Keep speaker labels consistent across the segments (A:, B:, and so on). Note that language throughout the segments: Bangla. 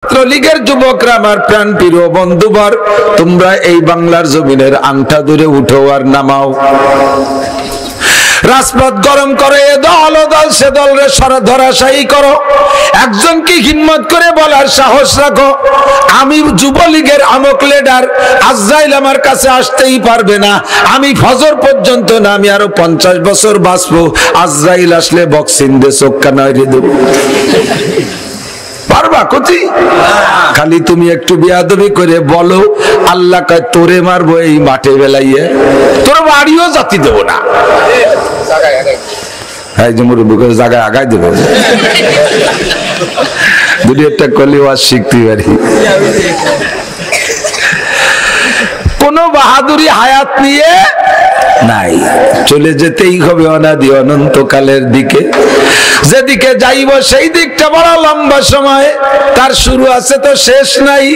A: ছাত্রলীগের যুবকরা, আমার প্রাণ প্রিয় বন্ধুবর, তোমরা এই বাংলার জমিনের আংটা দূরে উঠো আর নামাও। রাজপথ গরম করে দল ও দল সে দলরে ধরাশায়ী করো। একজনকে হিম্মত করে বলার সাহস রাখো, আমি যুবলীগের আমক লিডার, আজরাইল আমার কাছে আসতেই পারবে না, আমি ফজর পর্যন্ত না, আমি আরো 50 বছর বাঁচবো, আজরাইল আসলে বক্সিং দিয়ে চোখ কানাইরে দেব। পারবা কচি? খালি তুমি একটু বিয়াদবি করে বলো, আল্লাহ কয় তোরে মারবো এই মাঠে বেলাইয়ে, তোর বাড়িও জাতি দেবো না। জায়গায় আগাই দেবো, দুটি একটা করলে আর শিখতে পারি। কোন বাহাদুরি হায়াত নিয়ে নাই, চলে যেতেই হবে অনাদি অনন্তকালের দিকে। যেদিকে যাইব সেই দিকটা বড় লম্বা সময়, তার শুরু আছে তো শেষ নাই।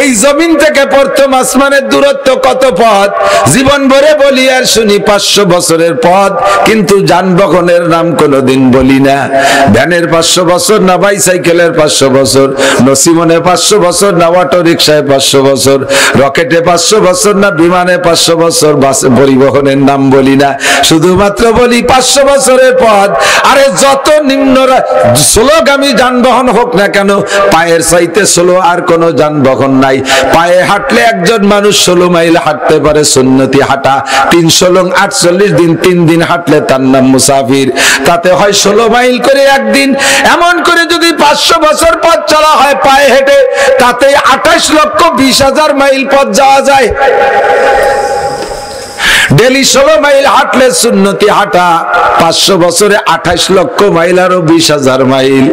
A: এই জমিন থেকে প্রথম আসমানের দূরত্ব কত পথ, জীবন ভরে বলি আর শুনি 500 বছরের পথ, কিন্তু যানবাহনের নাম কোনোদিন বলি না। ভ্যানের 500 বছর না, বাইসাইকেলের 500 বছর, নসিমনে 500 বছর না, অটো রিক্সায় 500 বছর, রকেটে 500 বছর না, বিমানে 500 বছর, বাসে পরিবহনের নাম বলি না, শুধুমাত্র বলি 500 বছরের পথ। আরে যত নিম্ন স্লোগামী যানবাহন হোক না কেন, পায়ের চাইতে স্লো আর কোন যানবাহন নাই। পায়ে হাঁটলে একজন মানুষ 16 মাইল হাঁটতে পারে, সুন্নতি হাঁটা। 348 দিন 3 দিন হাঁটলে তার নাম মুসাফির। তাতে হয় 16 মাইল করে একদিন। এমন করে যদি 500 বছর পথ চলা হয় পায়ে হেঁটে, তাতে 28,20,000 মাইল পথ যাওয়া যায়। ডেলি 16 মাইল হাঁটলে সুন্নতি হাঁটা, 500 বছরে 28 লক্ষ মাইল আরো 20,000 মাইল।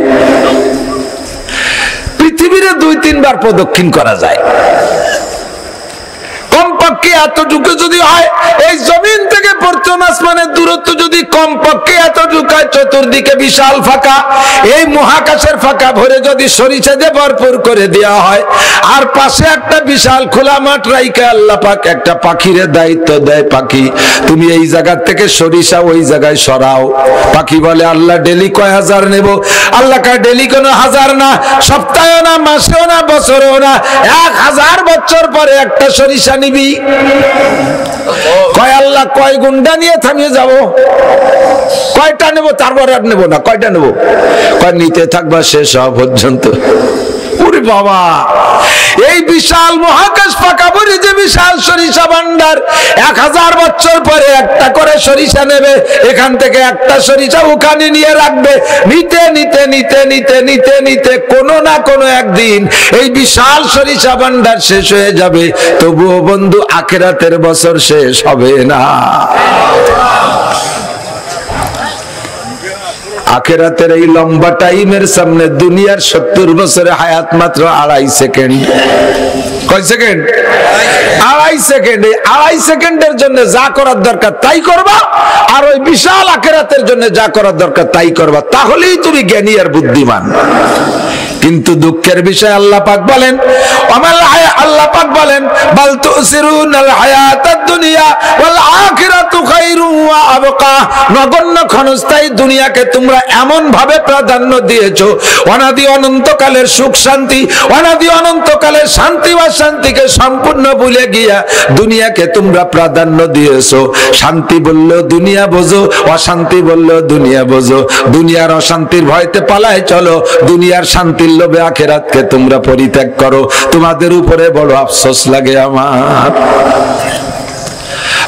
A: পৃথিবীরে 2-3 বার প্রদক্ষিণ করা যায়। কমপক্ষে এতটুকু যদি হয়, এই জমিন থেকে প্রথম আসমানের দূরত্ব যদি কমপক্ষে এতটুকু হয়, চতুর্দিকে বিশাল ফাঁকা, এই মহাকাশের ফাঁকা ভরে যদি সরিষা দিয়ে ভরপুর করে দেওয়া হয়, আর পাশে একটা বিশাল খোলা মাঠ রাইখে আল্লাহ পাক একটা পাখিরে দায়িত্ব দেয়, পাখি তুমি এই জায়গা থেকে সরিষা ওই জায়গায় সরাও। পাখি বলে আল্লাহ ডেলি কয় হাজার নেব? আল্লাহ কয় ডেলি কোনো হাজার না, সপ্তাহেও না, মাসেও না, বছরেও না, 1000 বছর পরে একটা সরিষা নিবি। কয় আল্লাহ কয় গুন্ডা নিয়ে থামিয়ে যাব? কয়টা নেব? তারপর আর নেব না। কয়টা নেব? কয় নিতে থাকবা শেষ হওয়া পর্যন্ত। ওরে বাবা, এই বিশাল মহাকাশ ফাঁকা ভরে যে বিশাল সরিষা ভান্ডার, 1000 বছর পরে একটা করে সরিষা নেবে, এখান থেকে একটা সরিষা ওখানে নিয়ে রাখবে, নিতে নিতে নিতে নিতে নিতে নিতে কোনো না কোনো একদিন এই বিশাল সরিষা ভান্ডার শেষ হয়ে যাবে। তবুও বন্ধু আখিরাতের বছর শেষ হবে না। আখিরাতের এই লম্বা টাইমের সামনে দুনিয়ার 70 বছরের হায়াত মাত্র 2.5 সেকেন্ড। কয় সেকেন্ড? 2.5 সেকেন্ড। 2.5 সেকেন্ডের জন্য যা করার দরকার তাই করবা, আর ওই বিশাল আখিরাতের জন্য যা করার দরকার তাই করবা, তাহলেই তুমি জ্ঞানী আর বুদ্ধিমান। কিন্তু দুঃখের বিষয় আল্লাহ পাক বলেন, আল্লাহ পাক বলেন বাল তুসিরুনাল হায়াতাদ দুনিয়া ওয়াল আখিরাতু খায়রুন ওয়া আবকা। নগণ্য ক্ষণস্থায়ী দুনিয়াকে তোমরা এমন ভাবে প্রাধান্য দিয়েছো, অনাদি অনন্তকালের সুখ শান্তি, অনাদি অনন্তকালের শান্তি বা শান্তিকে সম্পূর্ণ ভুলে গিয়া দুনিয়াকে তোমরা প্রাধান্য দিয়েছো। শান্তি বললেও দুনিয়া বোঝো, অশান্তি বললেও দুনিয়া বোঝো। দুনিয়ার অশান্তির ভয়তে পালায় চলো, দুনিয়ার শান্তির লোভে আখিরাতকে তোমরা পরিত্যাগ করো। তোমাদের উপরে বড় আফসোস লাগে আমার।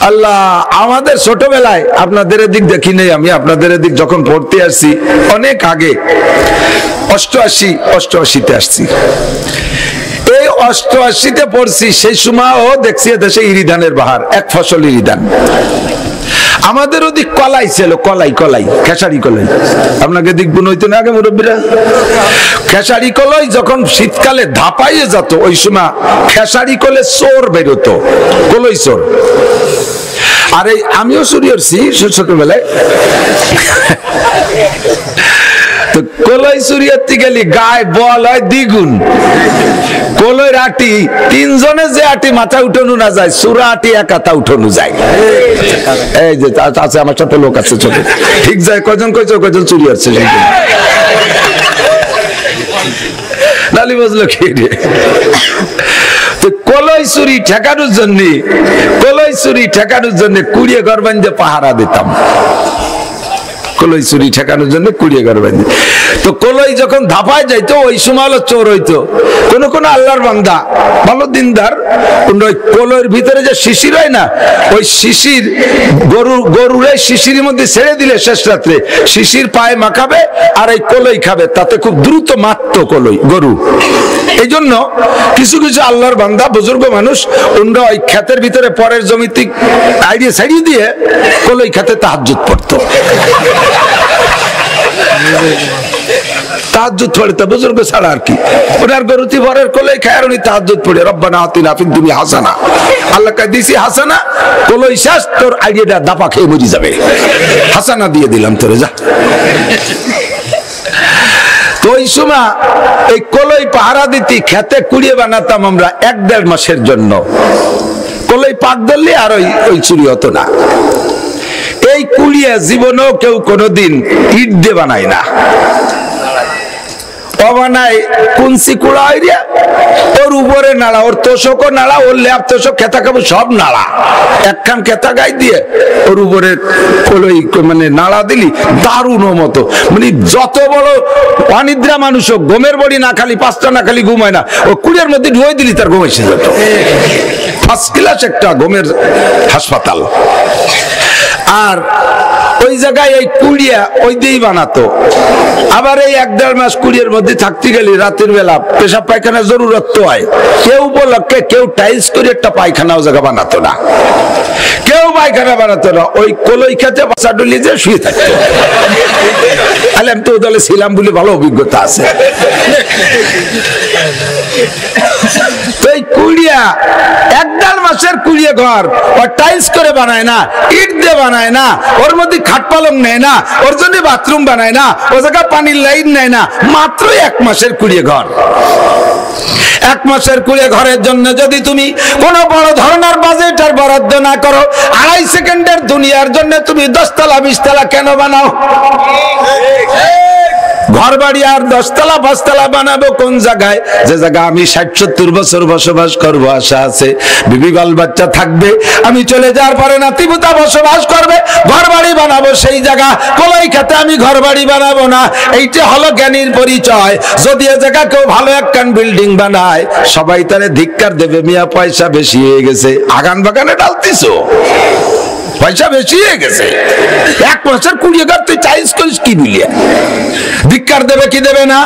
A: আল্লাহ আমাদের ছোটবেলায় আপনাদের এদিক দেখি নেই, আমি আপনাদের এদিক যখন পড়তে আসছি অনেক আগে, 88-তে আসছি। এই 88-তে পড়ছি, সেই সময়ও দেখছি দেশে ইরিধানের বাহার, এক ফসল ইরিধান। আমাদের ওদিক কলাই ছিল, কলাই খেসারি কলাই। আপনাকে দিক বুন হইতো না আগে মুরব্বীরা? খেসারি কলাই যখন শীতকালে ধাপাইয়ে যেত, ওই সময় খেসারি কলে চোর বেরোতো, কলই চোর। আরে আমিও চুরি করছি ছোটবেলায়। তো কলই চুরি করতে গেলি গায়ে বল হয় দ্বিগুণ। কলইর আটি 3 জনে যে আটি মাথা উঠানো না যায়, চূড়া আটি একাতা উঠানো যায়। এই যে আছে আমার সাথে লোক আছে ছোট, ঠিক যায়। কয়জন চুরি হচ্ছে? নালি বুঝলো কি রে? তো কলই চুরি ঠেকানোর জন্য কুড়িয়ে ঘর বান্ধে পাহারা দিতাম। কলই চুরি ঠেকানোর জন্য কুড়িয়ে ঘর বান্ধে। তো কলই যখন ধাপায় যাইতো ওই সময় হলো চোর হইতো। কোন কোন আল্লাহর বান্দা ভালো দিনদার ওই কলইয়ের ভিতরে যে শিশির হয় না, ওই শিশির গরুর শিশিরের মধ্যে ছেড়ে দিলে শেষ রাত্রে শিশির পায়ে মাখাবে আর এই কলই খাবে, তাতে খুব দ্রুত মারত কলই গরু। এই জন্য কিছু কিছু আল্লাহর বান্দা বুজুর্গ মানুষ ওনরা ওই ক্ষেতের ভিতরে পরের জমিতে আইডিয়া ছাড়িয়ে দিয়ে কলই খেতে তাহাজ্জুদ পড়তো। তাহাজ্জুদ পড়ে তা বুজুর্গ ছাড়া আর কি, ওনার গরুতি ভরের কলই খায় আর উনি তাহাজ্জুদ পড়ে রব্বানা আতিনা ফিদ দুনিয়া হাসানা, আল্লাহ কা দিছি হাসানা, কলই শেষ তোর আইডিয়াটা দাপা খেয়ে মরে যাবে, হাসানা দিয়ে দিলাম তোরে যা। তো ওই সময় এই কলই পাহারা দিতে খেতে কুড়িয়ে বানাতাম আমরা 1-1.5 মাসের জন্য। কলই পাক ধরলে আর ওই চুরি হতো না। এই কুড়িয়ে জীবনেও কেউ কোনোদিন ইট দিয়ে বানায় না, বানায় কুঞ্চি কুড়া হইয়া ওর উপরে নাড়া, ওর তোষকও নাড়া, ওর ল্যাপ তোষক খেতা খাবো সব নাড়া, একখান খেতা গাই দিয়ে ওর উপরে কলই মানে নাড়া দিলি দারুণ মতো। মানে যত বড় অনিদ্রা মানুষ হোক, ঘুমের বড়ি না খালি 5টা না খালি ঘুমায় না, ও কুড়িয়ার মধ্যে ঢুয়ে দিলি তার ঘুম এসে যেত। ফার্স্ট ক্লাস একটা ঘুমের হাসপাতাল। আর ওই জায়গায় এই কুড়িয়া ওই দিয়েই বানাতো। আবার এই 1-1.5 মাস কুড়িয়ার মধ্যে থাকতে গেলে রাতের বেলা পেশাব পায়খানা জরুরত তো হয়, কেউ উপলক্ষে কেউ টাইলস করে একটা পায়খানা ও জায়গা বানাতো না, কেউ পায়খানা বানাতো না, ওই কলই খেতে বাসা ডুলিয়ে যে শুয়ে থাকতো। আমি তো দলে ছিলাম বলে ভালো অভিজ্ঞতা আছে। তো এই কুড়িয়া 1-1.5 মাসের কুড়িয়ে ঘর ও টাইলস করে বানায় না, ইট দিয়ে বানায় না, ওর মধ্যে খাট পালং নেয় না, ওর জন্য বাথরুম বানায় না, ও জায়গা পানির লাইন নেয় না, মাত্র 1 মাসের কুড়িয়ে ঘর। 1 মাসের কুড়িয়ে ঘরের জন্য যদি তুমি কোন বড় ধরনের বাজেট আর বরাদ্দ না করো, 2.5 সেকেন্ডের দুনিয়ার জন্য তুমি 10 তলা 20 তলা কেন বানাও? ঘর বাড়ি আর 10 তলা 5 তলা বানাবো কোন জায়গায়? যে জায়গা আমি 60-70 বছর বসবাস করবো, আশা আছে বিবি বাল বাচ্চা থাকবে, আমি চলে যাওয়ার পরে নাতিপুতা বসবাস করবে, ঘর বাড়ি বানাবো সেই জায়গা। কলই খেতে আমি ঘর বাড়ি বানাবো না, এইটা হলো জ্ঞানীর পরিচয়। যদি এ জায়গা কেউ ভালো একখান বিল্ডিং বানায়, সবাই তারে ধিক্কার দেবে, মিয়া পয়সা বেশি হয়ে গেছে, আগান বাগানে ডালতিছো, পয়সা বেশি হয়ে গেছে। 1 মাসের কুড়িয়ে ঘর তুই চাইস করিস কি মিলিয়ে? ধিক্কার দেবে কি দেবে না?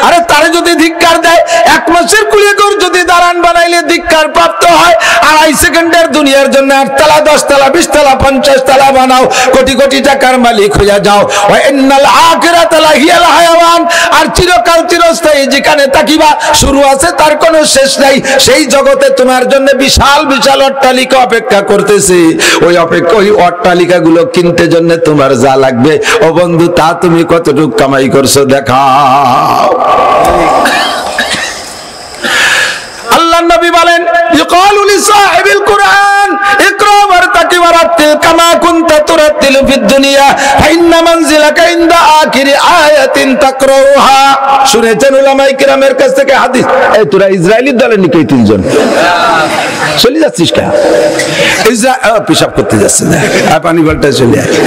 A: আরে তারে যদি ধিক্কার দেয়, 1 মাসের কুড়িয়ে ঘর যদি দালান বানাইলে ধিক্কার প্রাপ্ত হয়, 2.5 সেকেন্ডের দুনিয়ার জন্য 8 তলা 10 তলা 20 তলা 50 তলা বানাও, কোটি কোটি টাকার মালিক হয়ে যাও। ইন্নাল আখিরাতা লাহিয়াল হায়াওয়ান, আর চিরকাল চিরস্থায়ী যেখানে তাকিবা শুরু আছে তার কোনো শেষ নাই, সেই জগতে তোমার জন্য বিশাল বিশাল অট্টালিকা অপেক্ষা করতেছে। ওই অট্টালিকা গুলো কিনতে জন্য তোমার যা লাগবে, ও বন্ধু তা তুমি কতটুকু কামাই করছো দেখাও। আল্লাহ নবী বলেন, ইকালু লিসাহিবিল কুরআন ইকরা ওয়ারতাকি ওয়ারাতিল কামা কুনতা তুরাতিলু ফিদ দুনিয়া ফাইন্না মানজিলাকা ইনদা আখিরি আয়াতিন তাকরাউহা। শুনেছেন উলামায়ে কিরামের কাছ থেকে হাদিস। এই তোরা ইসরায়েলি দলের নাকি 3 জন চলে যাচ্ছিস কা? পেশাব করতে যাচ্ছে না, পানি বালটা চলে আসে।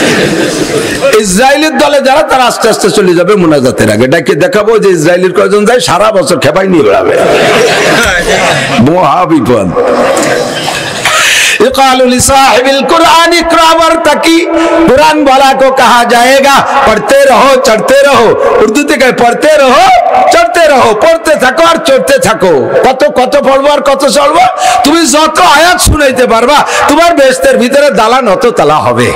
A: ইসরায়েলের দলে যারা তারা আস্তে আস্তে চলে যাবে মুনাজাতের আগে, ডাকে দেখাবো যে ইসরায়েলের কয়জন যায়, সারা বছর খেপাই নিয়ে বেড়াবে, মহা বিপদ। कुरान वाला को कहा जाएगा पढ़ते रहो चढ़ते रहो, उर्दू ते कहे पढ़ते रहो चढ़ते रहो, पढ़ते থাকো আর চড়তে থাকো। কত কত পড়বো আর কত চড়বো? তুমি যত আয়াত শুনাইতে পারবা, তোমার বেহেশতের ভিতরে দালান অত তালা হবে।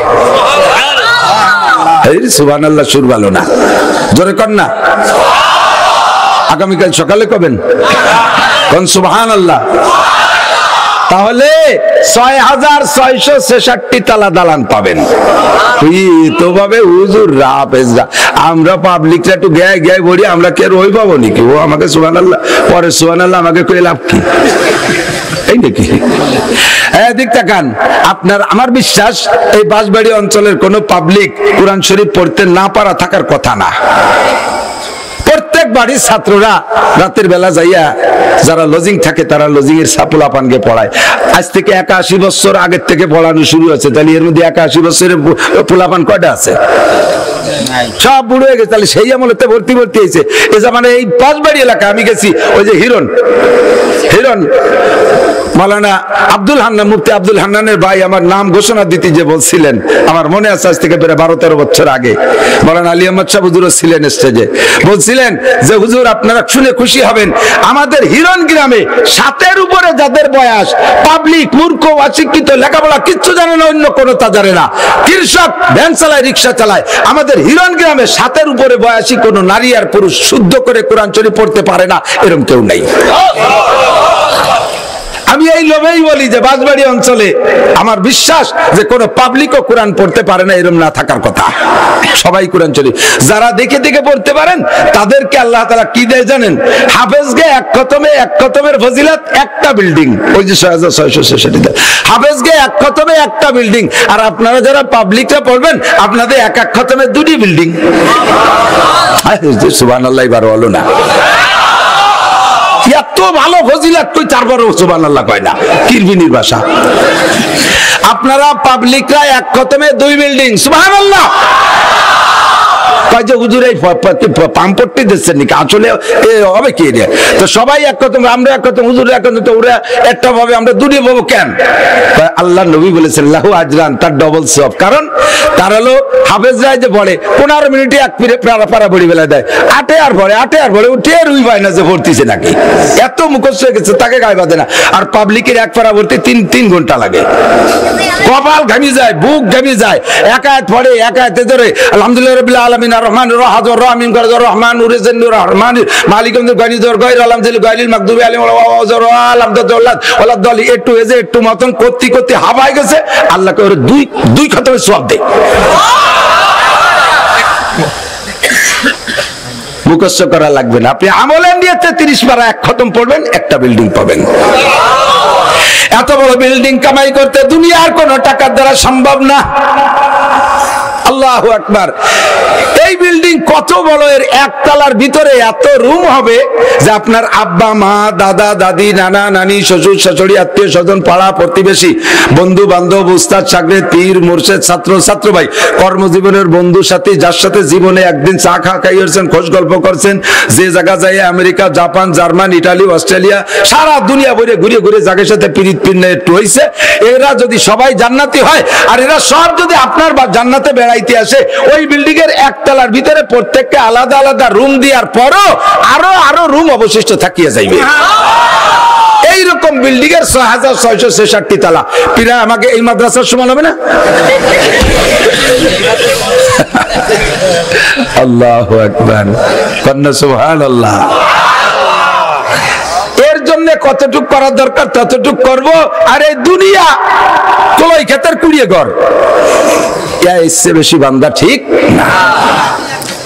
A: সুবহানাল্লাহ, সুর ভালো না, জোরে কর না। আগামীকাল সকালে কবেন কোন সুবহানাল্লাহ। তাহলে 6666 তালা দালান পাবেন। তো ভাবে হুজুর রাফেজরা আমরা পাবলিকরা একটু গায়ে গায়ে বলি, আমরা কে রই পাবো নাকি? ও আমাকে সুবহানাল্লাহ পরে সুবহানাল্লাহ আমাকে কই লাভ কি? এই নাকি? এদিক তাকান। আপনার আমার বিশ্বাস এই বাঁশবাড়ি অঞ্চলের কোন পাবলিক কোরআন শরীফ পড়তে না পারা থাকার কথা না। প্রত্যেক বাড়ির ছাত্ররা রাতের বেলা যাইয়া যারা লজিং থাকে তারা লজিং এর পোলাপানকে পড়ায়। আজ থেকে 81 বছর আগের থেকে পড়ানো শুরু হয়েছে, তাহলে এর মধ্যে 81 বছরের পোলাপান কয়টা আছে? সব বুড়ো হয়ে গেছে। তাহলে সেই আমলেতে ভর্তি হয়েছে। এ মানে এই পাঁচবাড়ি এলাকা আমি গেছি, ওই যে হিরণ মাওলানা আব্দুল হান্নান, মুফতি আব্দুল হান্নানের ভাই আমার নাম ঘোষণা দিতে যে বলছিলেন, আমার মনে আছে আজ থেকে প্রায় 12-13 বছর আগে মাওলানা আলী আহমদ শাহ হুজুর ছিলেন স্টেজে, বলছিলেন যে হুজুর আপনারা শুনে খুশি হবেন, আমাদের হিরণ গ্রামে 7-এর উপরে যাদের বয়স, পাবলিক, মূর্খ, অশিক্ষিত, লেখাপড়া কিচ্ছু জানে না, অন্য কোনো তা জানে না, কৃষক, ভ্যান চালায়, রিক্সা চালায়, আমাদের হিরণ গ্রামে 7-এর উপরে বয়সী কোনো নারী আর পুরুষ শুদ্ধ করে কোরআন শরীফ পড়তে পারে না, এরকম কেউ নাই। আমি এই লোভেই বলি যে বাঁশবাড়ি অঞ্চলে আমার বিশ্বাস যে কোনো পাবলিকও কোরআন পড়তে পারে না, এরকম না থাকার কথা। সবাই কোরআন শরীফ যারা দেখে দেখে পড়তে পারেন তাদেরকে আল্লাহ তাআলা কি দেয় জানেন? হাফেজকে এক খতমের ফজিলত একটা বিল্ডিং, ওই যে 6666 হাফেজকে এক খতমে একটা বিল্ডিং, আর আপনারা যারা পাবলিকরা পড়বেন আপনাদের এক খতমে 2টি বিল্ডিং। সুবহানাল্লাহ, এবার হলো না, এত ভালো ফজিলত কই, তারপরে সুবহানাল্লাহ কয় না, কিরবিনির ভাষা। আপনারা পাবলিকরা এক খতমে 2 বিল্ডিং, সুবহানাল্লাহ কয় যে হুজুর এই পাম্পট্টি দিচ্ছেন নাকি, আসলে হবে কি রে? তো সবাই এক খতম, আমরা এক খতম, হুজুর এক খতম, তো ওরা একটা ভাবে, আমরা 2টি পাবো কেন? আল্লাহ নবী বলেছেন লাহু আজরান, তার ডবল সওয়াব। কারণ তার হলো হাফেজরা যে পড়ে 15 মিনিটে এক পারা পড়ি বেলা দেয়, আটে আর পড়ে উঠে রুই পায় না যে ভর্তিছে নাকি, এত মুখস্থ হয়ে গেছে তাকে গায়ে বাঁধে না। আর পাবলিকের এক পারা ভর্তি 3 ঘন্টা লাগে, কপাল ঘামি যায়, বুক ঘামি যায়, এক আয়াত পড়ে, এক আয়াতে ধরে আলহামদুলিল্লাহ রাব্বিল আলামিন আর রহমান রাহাজুর রহিম গরজুর রহমান উরিজুর রহমান মালিকুল গানিজুর গায়রুল আলমজিল গায়রুল মাগদুবি আলাইহিম ওয়ালাদ ওয়ালাদ দলি একটু এজে একটু মতন করতে হাওয়ায় গেছে, আল্লাহকে ওর দুই খতমের সওয়াব দেয়। মুখস্থ করা লাগবে না, আপনি আমলে নিয়েতে 30 পারা এক খতম পড়বেন, একটা বিল্ডিং পাবেন। এত বড় বিল্ডিং কামাই করতে দুনিয়ার কোন টাকার দ্বারা সম্ভব না। আল্লাহু আকবার। এই বিল্ডিং কত বড়, এর একতলার ভিতরে এত রুম হবে যে আপনার আব্বা মা দাদা দাদি নানা নানি শ্বশুর শাশুড়ি আত্মীয় স্বজন পাড়া প্রতিবেশী বন্ধু বান্ধব উস্তাদ শাগরেদ পীর মুর্শিদ ছাত্র ছাত্র ভাই কর্মজীবনের বন্ধু সাথী যার সাথে জীবনে একদিন চা খাইয়েছেন, খোঁজ গল্প করছেন, যে জায়গা যায় America Japan German Italy Australia সারা দুনিয়া ঘুরে ঘুরে জায়গার সাথে পিরিত পিন্না একটু হয়েছে, এরা যদি সবাই জান্নাতি হয় আর এরা সব যদি আপনার জান্নাতে বেড়াইতে আসে, ওই বিল্ডিং এর একতলার ভিতরে প্রত্যেককে আলাদা আলাদা রুম দেওয়ার পরও আরো রুম অবশিষ্ট থাকিয়ে যাইবে। এইরকম বিল্ডিং এর 6666 তলা, প্রায় আমাকে এই মাদ্রাসার সমান হবে না? আল্লাহু আকবার, কন্না সুবহানাল্লাহ। এর জন্য কতটুক করা দরকার ততটুক করব। আর এই দুনিয়া কলই ক্ষেতের কুড়িয়ে ঘর, এর বেশি বান্দা ঠিক না।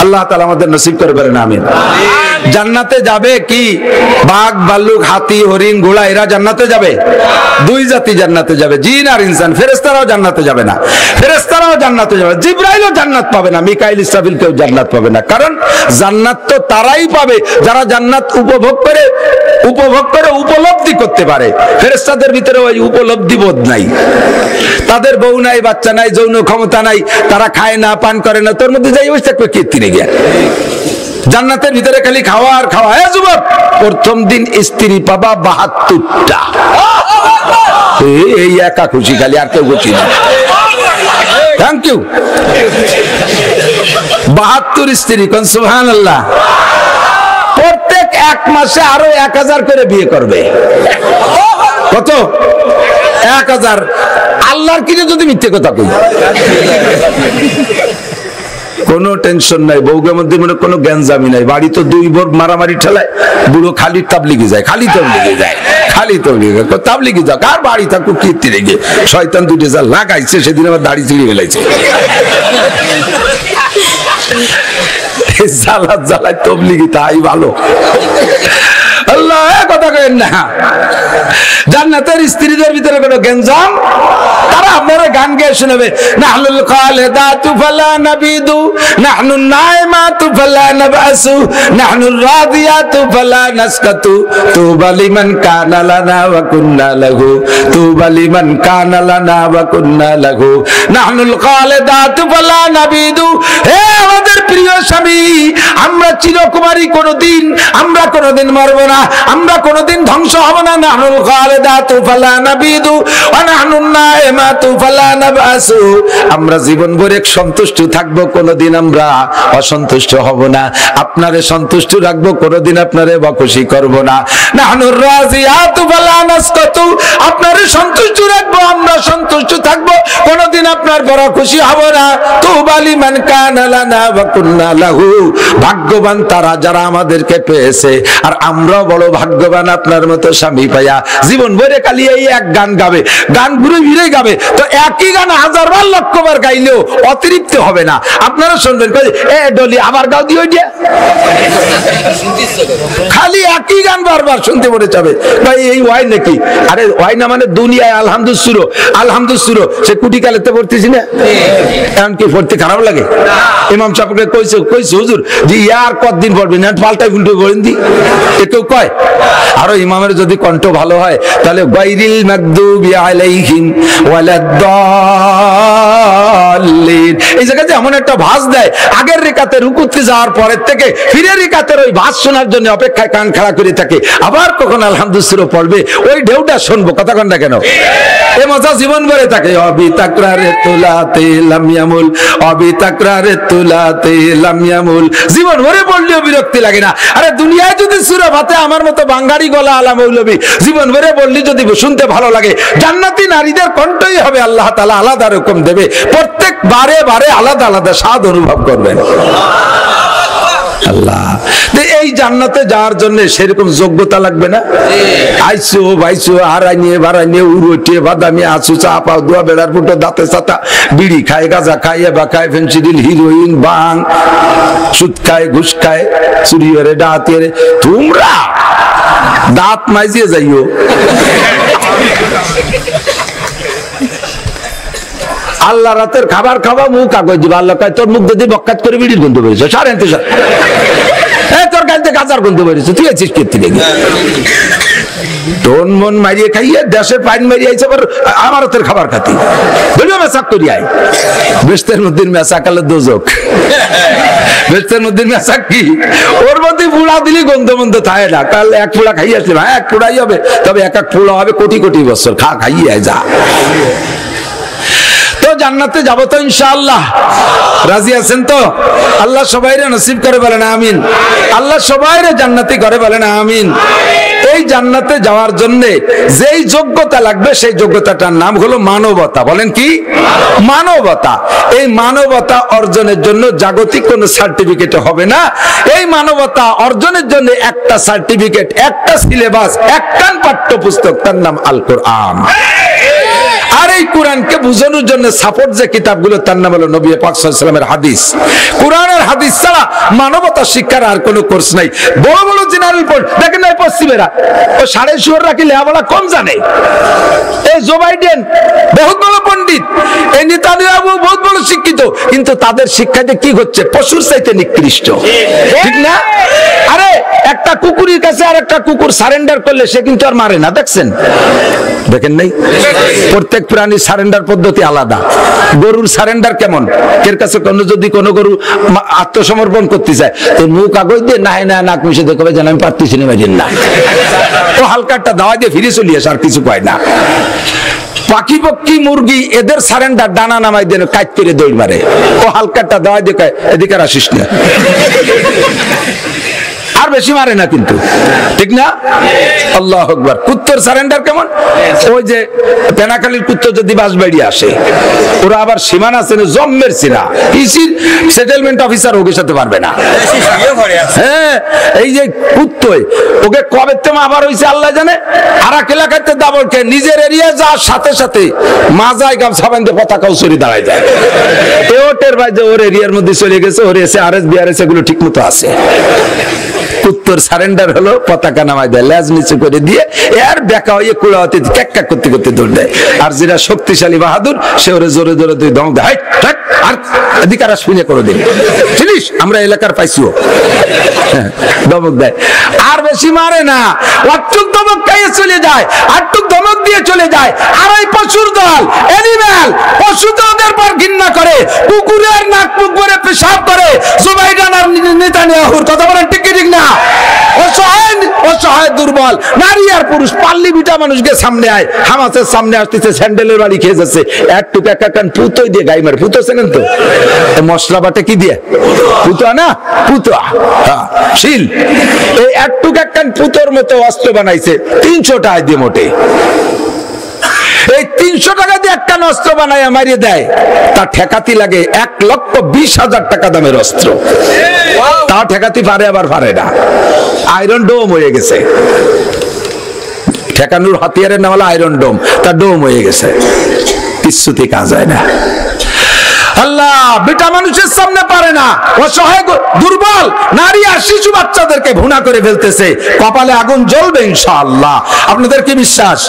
A: আল্লাহ তাআলা আমাদের নসিব করে বলেন আমিন। জান্নাতে যাবে কি? বাঘ ভাল্লুক হাতি হরিণ ঘোড়া এরা জান্নাতে যাবে? 2 জাতি জান্নাতে যাবে, জিন আর ইনসান। ফেরেশতারাও জান্নাতে যাবে না, ফেরেশতারাও জান্নাতে যাবে, জিবরাইলও জান্নাত পাবে না, মিকাইল ইসরাফিল কেউ জান্নাত পাবে না। কারণ জান্নাত তো তারাই পাবে যারা জান্নাত উপভোগ করে উপলব্ধি করতে পারে। ফেরেশতাদের ভিতরে ওই উপলব্ধি বোধ নাই, তাদের বউ নাই বাচ্চা নাই যৌন ক্ষমতা নাই, তারা খায় না পান করে না, তোর মধ্যে যাই বসে থাকবে কীর্তিনে গিয়া। জান্নাতের ভিতরে খালি খাওয়া আর খাওয়া। হ্যাঁ যুবক, প্রথম দিন স্ত্রী পাবা 72টা, এই একা খুশি, খালি আর কেউ খুশি না। Thank you. 72 স্ত্রী, কোন সুবহানাল্লাহ। প্রত্যেক 1 মাসে আরো 1000 করে বিয়ে করবে। কত? 1000। আল্লাহর কিনে যদি মিথ্যে কথা কই, কোনো টেনশন নাই, বউগের মধ্যে মনে কোনো জ্ঞানজামি নাই, বাড়ি তো 2 বোর মারামারি ঠেলায়, বুড়ো খালি তাবলিগে যায়, খালি তাবলিগে যাক, আর বাড়ি থাকুক কীর্তি রেগে। শয়তান 2টা যা লাগাইছে সেদিন আমার দাড়ি চিড়িয়ে ফেলাইছে, জ্বালায় তবলিগি, তাই ভালো। আল্লাহ কথা কেন না। জান্নাতের স্ত্রীদের ভিতরে কোনো গেঞ্জাম, তারা আপনারা গান গেয়ে শোনাবে, নাহনুল খালিদাতু ফালা নাবিদু, নাহনুন নাইমাতু ফালা নাবাসু, নাহনুর রাদিয়াতু ফালা নাসকাতু, তুবা লিমান কানা লানা ওয়া কুন্না লাহু, তুবা লিমান কানা লানা ওয়া কুন্না লাহু, নাহনুল খালিদাতু ফালা নাবিদু। হে আমাদের প্রিয় স্বামী, আমরা চিরকুমারী, কোনদিন আমরা কোনদিন মরব না, আমরা কোনদিন ধ্বংস হব না। নাহনুল খালিদাতু ফালা নাবিদু ওয়া নাহনুন নাইমাতু ফালা নাবাসু। আমরা জীবন ভরে সন্তুষ্ট থাকব, কোনদিন আমরা অসন্তুষ্ট হব না। আপনারে সন্তুষ্ট রাখবো, কোনদিন আপনারে বকশি করব না। নাহনুর রাজিয়াতু ফালা নাসকাতু। আপনারে সন্তুষ্ট রাখবো, আমরা সন্তুষ্ট থাকবো, কোনদিন আপনার বড় খুশি হব না। তুবা লিমান কানা লানা ওয়া কুন্না লাহু। ভাগ্যবান তারা যারা আমাদেরকে পেয়েছে, আর আমরাও বড় ভাগ্যবান আপনার মতো স্বামী পাইয়া। জীবন ভরে খালি এই এক গান গাবে, গান ঘুরে ফিরে গাবে, তো একই গান হাজারবার লক্ষবার গাইলেও অতিরিক্ত হবে না। আপনারা শুনবেন, এ ডলি আবার গাও দিও, খালি একই গান বারবার শুনতে পড়ে যাবে। ভাই এই ওয়াই নাকি? আরে ওয়াই না মানে দুনিয়ায় আলহামদুসুরো, আলহামদুসুরো সে কুটি কালেতে পড়তেছি না, এমন কি পড়তে খারাপ লাগে? ইমাম সাহেবকে কইছে হুজুর যে ইয়ার কতদিন পড়বেন, পাল্টাই উল্টো করেন দি, কেউ কয়। আরো ইমামের যদি কণ্ঠ ভালো হয় তাহলে গায়রিল মাগদুবি আলাইহিম ওয়ালাদ-দাল্লিন, এই জায়গাতে এমন একটা ভাঁজ দেয়, আগের রিকাতে রুকুতে যাওয়ার পরের থেকে ফিরে রিকাতের ওই ভাঁজ শোনার জন্য অপেক্ষায় কান খাড়া করে থাকে। আবার কখন আলহামদুলিল্লাহ পড়বে, ওই ঢেউটা শুনবো, কথা কন না কেন? এ মজা জীবন ভরে থাকে। অবি তাকরারে তুলাতে লাম ইয়ামুল, অবি তাকরারে তুলাতে লাম ইয়ামুল। জীবন ভরে পড়লেও বিরক্তি লাগে না। আরে দুনিয়ায় যদি সূরা ফাতিহা আমার মতো বাঙালি গলা আলা মৌলবী জীবন ভরে বললি যদি শুনতে ভালো লাগে, জান্নাতি নারীদের কণ্ঠই হবে আল্লাহ তাআলা আলাদা রকম দেবে, প্রত্যেক বারে বারে আলাদা আলাদা স্বাদ অনুভব করবেন আল্লাহ। এই জান্নাতে যাওয়ার জন্য সেরকম যোগ্যতা লাগবে না? আইসো ভাইসো হারাই নিয়ে ভাড়াই নিয়ে উড়োটিয়ে বাদামি আসু চা পাও দোয়া বেড়ার ফুটো দাঁতে ছাতা, বিড়ি খায়, গাঁজা খায়, এবা খায়, ফেন্সিডিল, হিরোইন, বাং, সুদ খায়, ঘুষ খায়, চুরি করে, ডাকাতি করে। তোমরা দাঁত মাইজিয়ে যাইও। আল্লাহ রাতের খাবার খাওয়া, মুখ কাগজ দিবা, আল্লাহ কয় তোর মুখ যদি বক্কাত করে বিড়ির গন্ধ বেরিয়েছে, সারেন তো তোর কাছে গাজার গন্ধ বেরিয়েছে, তুই আছিস কেটে দেখি তোর মন মারিয়ে খাইয়ে দেশের পাইন মারিয়ে আইছে, আমার হাতের খাবার খাতি বলবে মেসাক করি আয়। বেস্তের মধ্যে মেসাক আলো দোজক, বেস্তের মধ্যে মেসাক কি, ওর মধ্যে পুড়া দিলে গন্ধ মন্ধ থাকে না। কাল এক পোড়া খাইয়ে আসলে, হ্যাঁ এক পোড়াই হবে, তবে এক এক পোড়া হবে কোটি কোটি বছর, খাইয়ে আয় যা। তো জান্নাতে যাব তো ইনশাআল্লাহ, রাজি আছেন তো? আল্লাহ সবাইরে নসিব করে বলেন আমিন। আল্লাহ সবাইরে জান্নাতি করে বলেন আমিন। এই জান্নাতে যাওয়ার জন্য যেই যোগ্যতা লাগবে সেই যোগ্যতাটার নাম হলো মানবতা। বলেন কি? মানবতা। এই মানবতা অর্জনের জন্য জাগতিক কোনো সার্টিফিকেট হবে না। এই মানবতা অর্জনের জন্য একটা সার্টিফিকেট, একটা সিলেবাস, একটা পাঠ্যপুস্তক, তার নাম আল কোরআন। আর এই কোরআনকে বুঝানোর জন্য সাপোর্ট যে কিতাবগুলো, তার নাম হলো নবী পাক সাল্লাল্লাহু আলাইহি ওয়াসাল্লামের হাদিস। কোরআনের হাদিস ছাড়া মানবতা শিক্ষার আর কোনো কোর্স নাই। বড় বড় জেনারেল পড় দেখেন না, পশ্চিমেরা ও সাড়ে শুয়োর রাখি লেখাপড়া কম জানে। এই জো বাইডেন বহুত বড় পণ্ডিত, এই নেতানিয়াহু বহুত বড় শিক্ষিত, কিন্তু তাদের শিক্ষাতে কি হচ্ছে? পশুর চাইতে নিকৃষ্ট, ঠিক না? আরে একটা কুকুরের কাছে আর একটা কুকুর সারেন্ডার করলে সে কিন্তু আর মারে না, দেখছেন? দেখেন নাই? প্রত্যেক প্রাণীর সারেন্ডার পদ্ধতি আলাদা। গরুর সারেন্ডার কেমন? এর কাছে যদি কোনো গরু আত্মসমর্পণ করতে চায়, তো মুখ কাগজ দিয়ে না না নাক মিশে দেখবে যেন আমি পারতেছি না, না ও হালকা একটা দাওয়া দিয়ে ফিরে চলে আসে, আর কিছু পায় না। পাখি পক্ষী মুরগি এদের সারেন্ডার ডানা নামাই দেন, কাজ করে দৌড় মারে, ও হালকা একটা দাওয়া দিয়ে এদিকে আসিস না, আর বেশি মারে না কিন্তু, ঠিক না? আল্লাহু আকবার। কুত্তর সারেন্ডার কেমন? ওই যে পেনাখালীর কুত্তর যদি বাসবাড়ি আসে, ওরা আবার সীমানা আছে, জম্মের সিনা, ইসির সেটেলমেন্ট অফিসার ওকে সাথে পারবে না। হ্যাঁ, এই যে কুত্তই ওকে কবে থেকে আবার হয়েছে আল্লাহ জানে, আর এক এলাকাতে দাবল খেয়ে নিজের এরিয়া যাওয়ার সাথে সাথে মাজায় গামছা বাঁধে পতাকাও সরিয়ে দাঁড়ায় যায়। এও টের পায় যে ওর এরিয়ার মধ্যে চলে গেছে, ওর এসে আর এস বিআরএস এগুলো ঠিক মতো আছে। উত্তর সারেন্ডার হলো, পতাকা নামায় দেয়, লেজ নিচু করে দিয়ে এর বেকা হয়ে কুড়াতে ক্যাক্কা করতে করতে দৌড় দেয়। আর যেটা শক্তিশালী বাহাদুর সে ওরে জোরে জোরে তুই দম দেয়, আর এদিকে আর শুনে করে দিন, চিনিস আমরা এলাকার পাইছিও, দমক দেয়। আর বেশি মারে না, অটুক দমক খাইয়ে চলে যায়, আটটুক দমক দিয়ে চলে যায়। আর ওই পশুর দল, এনিম্যাল, পশু তো ওদের পর ঘৃণা করে, কুকুরের নাক মুখ করে পেশাব করে। জুবাইদান আর নেতানিয়াহুর কথা বলেন ঠিক ঠিক না? অসহায় দুর্বল নারী আর পুরুষ, পাল্লি বিটা মানুষকে সামনে আয়, হামাসের সামনে আসতেছে, স্যান্ডেলের বাড়ি খেয়ে যাচ্ছে, একটু কাকান পুতোই দিয়ে গাই মারে, পুতো চেনেন তো? মশলা বাটে কি দিয়ে? পুতো না, পুতো শিল। এই একটু কাকান পুতোর মতো অস্ত্র বানাইছে 300 টাকা দিয়ে মোটে। এই 300 টাকা দিয়ে একটা অস্ত্র বানায় মারিয়ে দেয়, তার ঠেকাতি লাগে 1,20,000 টাকা দামের অস্ত্র। তা ঠেকাতি পারে আবার পারে না, আয়রন ডোম হয়ে গেছে। ঠেকানোর হাতিয়ারের নাম হলো আয়রন ডোম, তার ডোম হয়ে গেছে, কিছুতে কাজ হয় না। আল্লাহ বেটা মানুষের সামনে পারে না, অসহায় দুর্বল নারী আর শিশু বাচ্চাদেরকে ভুনা করে ফেলতেছে। কপালে আগুন জ্বলবে ইনশাআল্লাহ। আপনাদের কি বিশ্বাস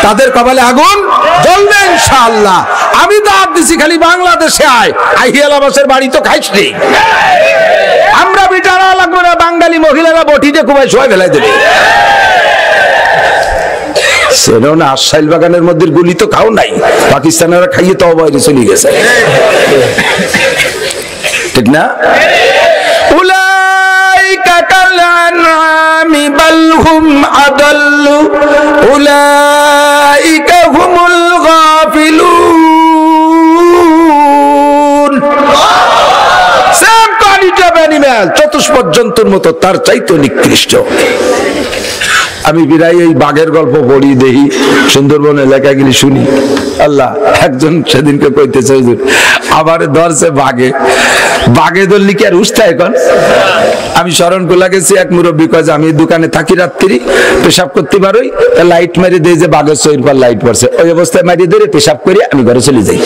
A: তাদের কপালে আগুন জ্বলবে ইনশাআল্লাহ? আমি দাওয়াত দিছি খালি বাংলাদেশে আয়, আহিয়ালাবাসের বাড়ি তো খাইস নি। আমরা বেটারা লাগবে না, বাঙালি মহিলারা বটিতে খুবই শোয় ফেলাই দেবে। আশাইল বাগানের মধ্যে গুলি তো খাও নাই, পাকিস্তানেরা খাইয়ে তো অবৈধ চলে গেছে, ঠিক না? উলাইকা কাল আনআমি বাল হুম আদাল্লু উলাইকা হুমুল গাফিলুন। সেম কোয়ালিটি অফ অ্যানিমাল, চতুষ্পদ জন্তুর মতো, তার চাইতে নিকৃষ্ট। আমি বিরাই এই বাঘের গল্প পড়ি, দেখি সুন্দরবন এলাকা গেলে শুনি। আল্লাহ একজন সেদিনকে কইতেছে, হুজুর আবার ধরছে বাঘে, বাঘে ধরলি কি আর উঠতে এখন? আমি স্মরণ করে গেছি, এক মুরব্বী কয় যে আমি দোকানে থাকি, রাত্রি পেশাব করতে পারোই, লাইট মারি দেয় যে বাঘের শরীর পর লাইট পড়ছে, ওই অবস্থায় মারিয়ে ধরে পেশাব করে আমি ঘরে চলে যাই।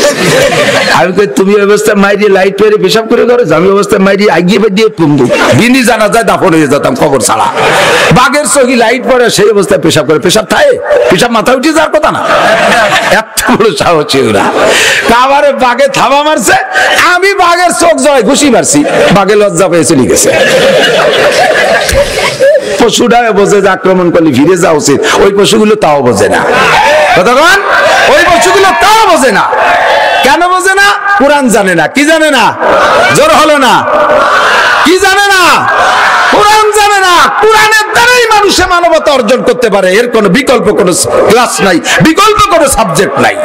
A: আমি কই তুমি ওই অবস্থায় মারিয়ে লাইট মেরে পেশাব করে ঘরে, আমি অবস্থায় মারিয়ে আগিয়ে দিয়ে বিনি জানা যায় দাফন হয়ে যেতাম কবর ছাড়া। বাঘের চোখে লাইট পড়ে, সেই অবস্থায় পেশাব করে, পেশাব থাকে, পেশাব মাথা উঠে যাওয়ার কথা না। এত বড় সাহসী ওরা। কাবারে বাঘে থাবা মারছে, আমি বাঘের চোখ জয় ঘুষি মারছি, বাঘে লজ্জা পেয়ে চলে গেছে। পশুটা বোঝে যে আক্রমণ করলে ফিরে যাওয়া উচিত, ওই পশুগুলো তাও বোঝে না। কতক্ষণ ওই পশুগুলো তাও বোঝে না। কেন বোঝে না? কোরআন জানে না। কি জানে না? জোর হলো না। কি জানে না? কোরআন জানে না। কোরআনের দ্বারাই মানুষে মানবতা অর্জন করতে পারে, এর কোনো বিকল্প কোনো ক্লাস নাই, বিকল্প কোনো সাবজেক্ট নাই।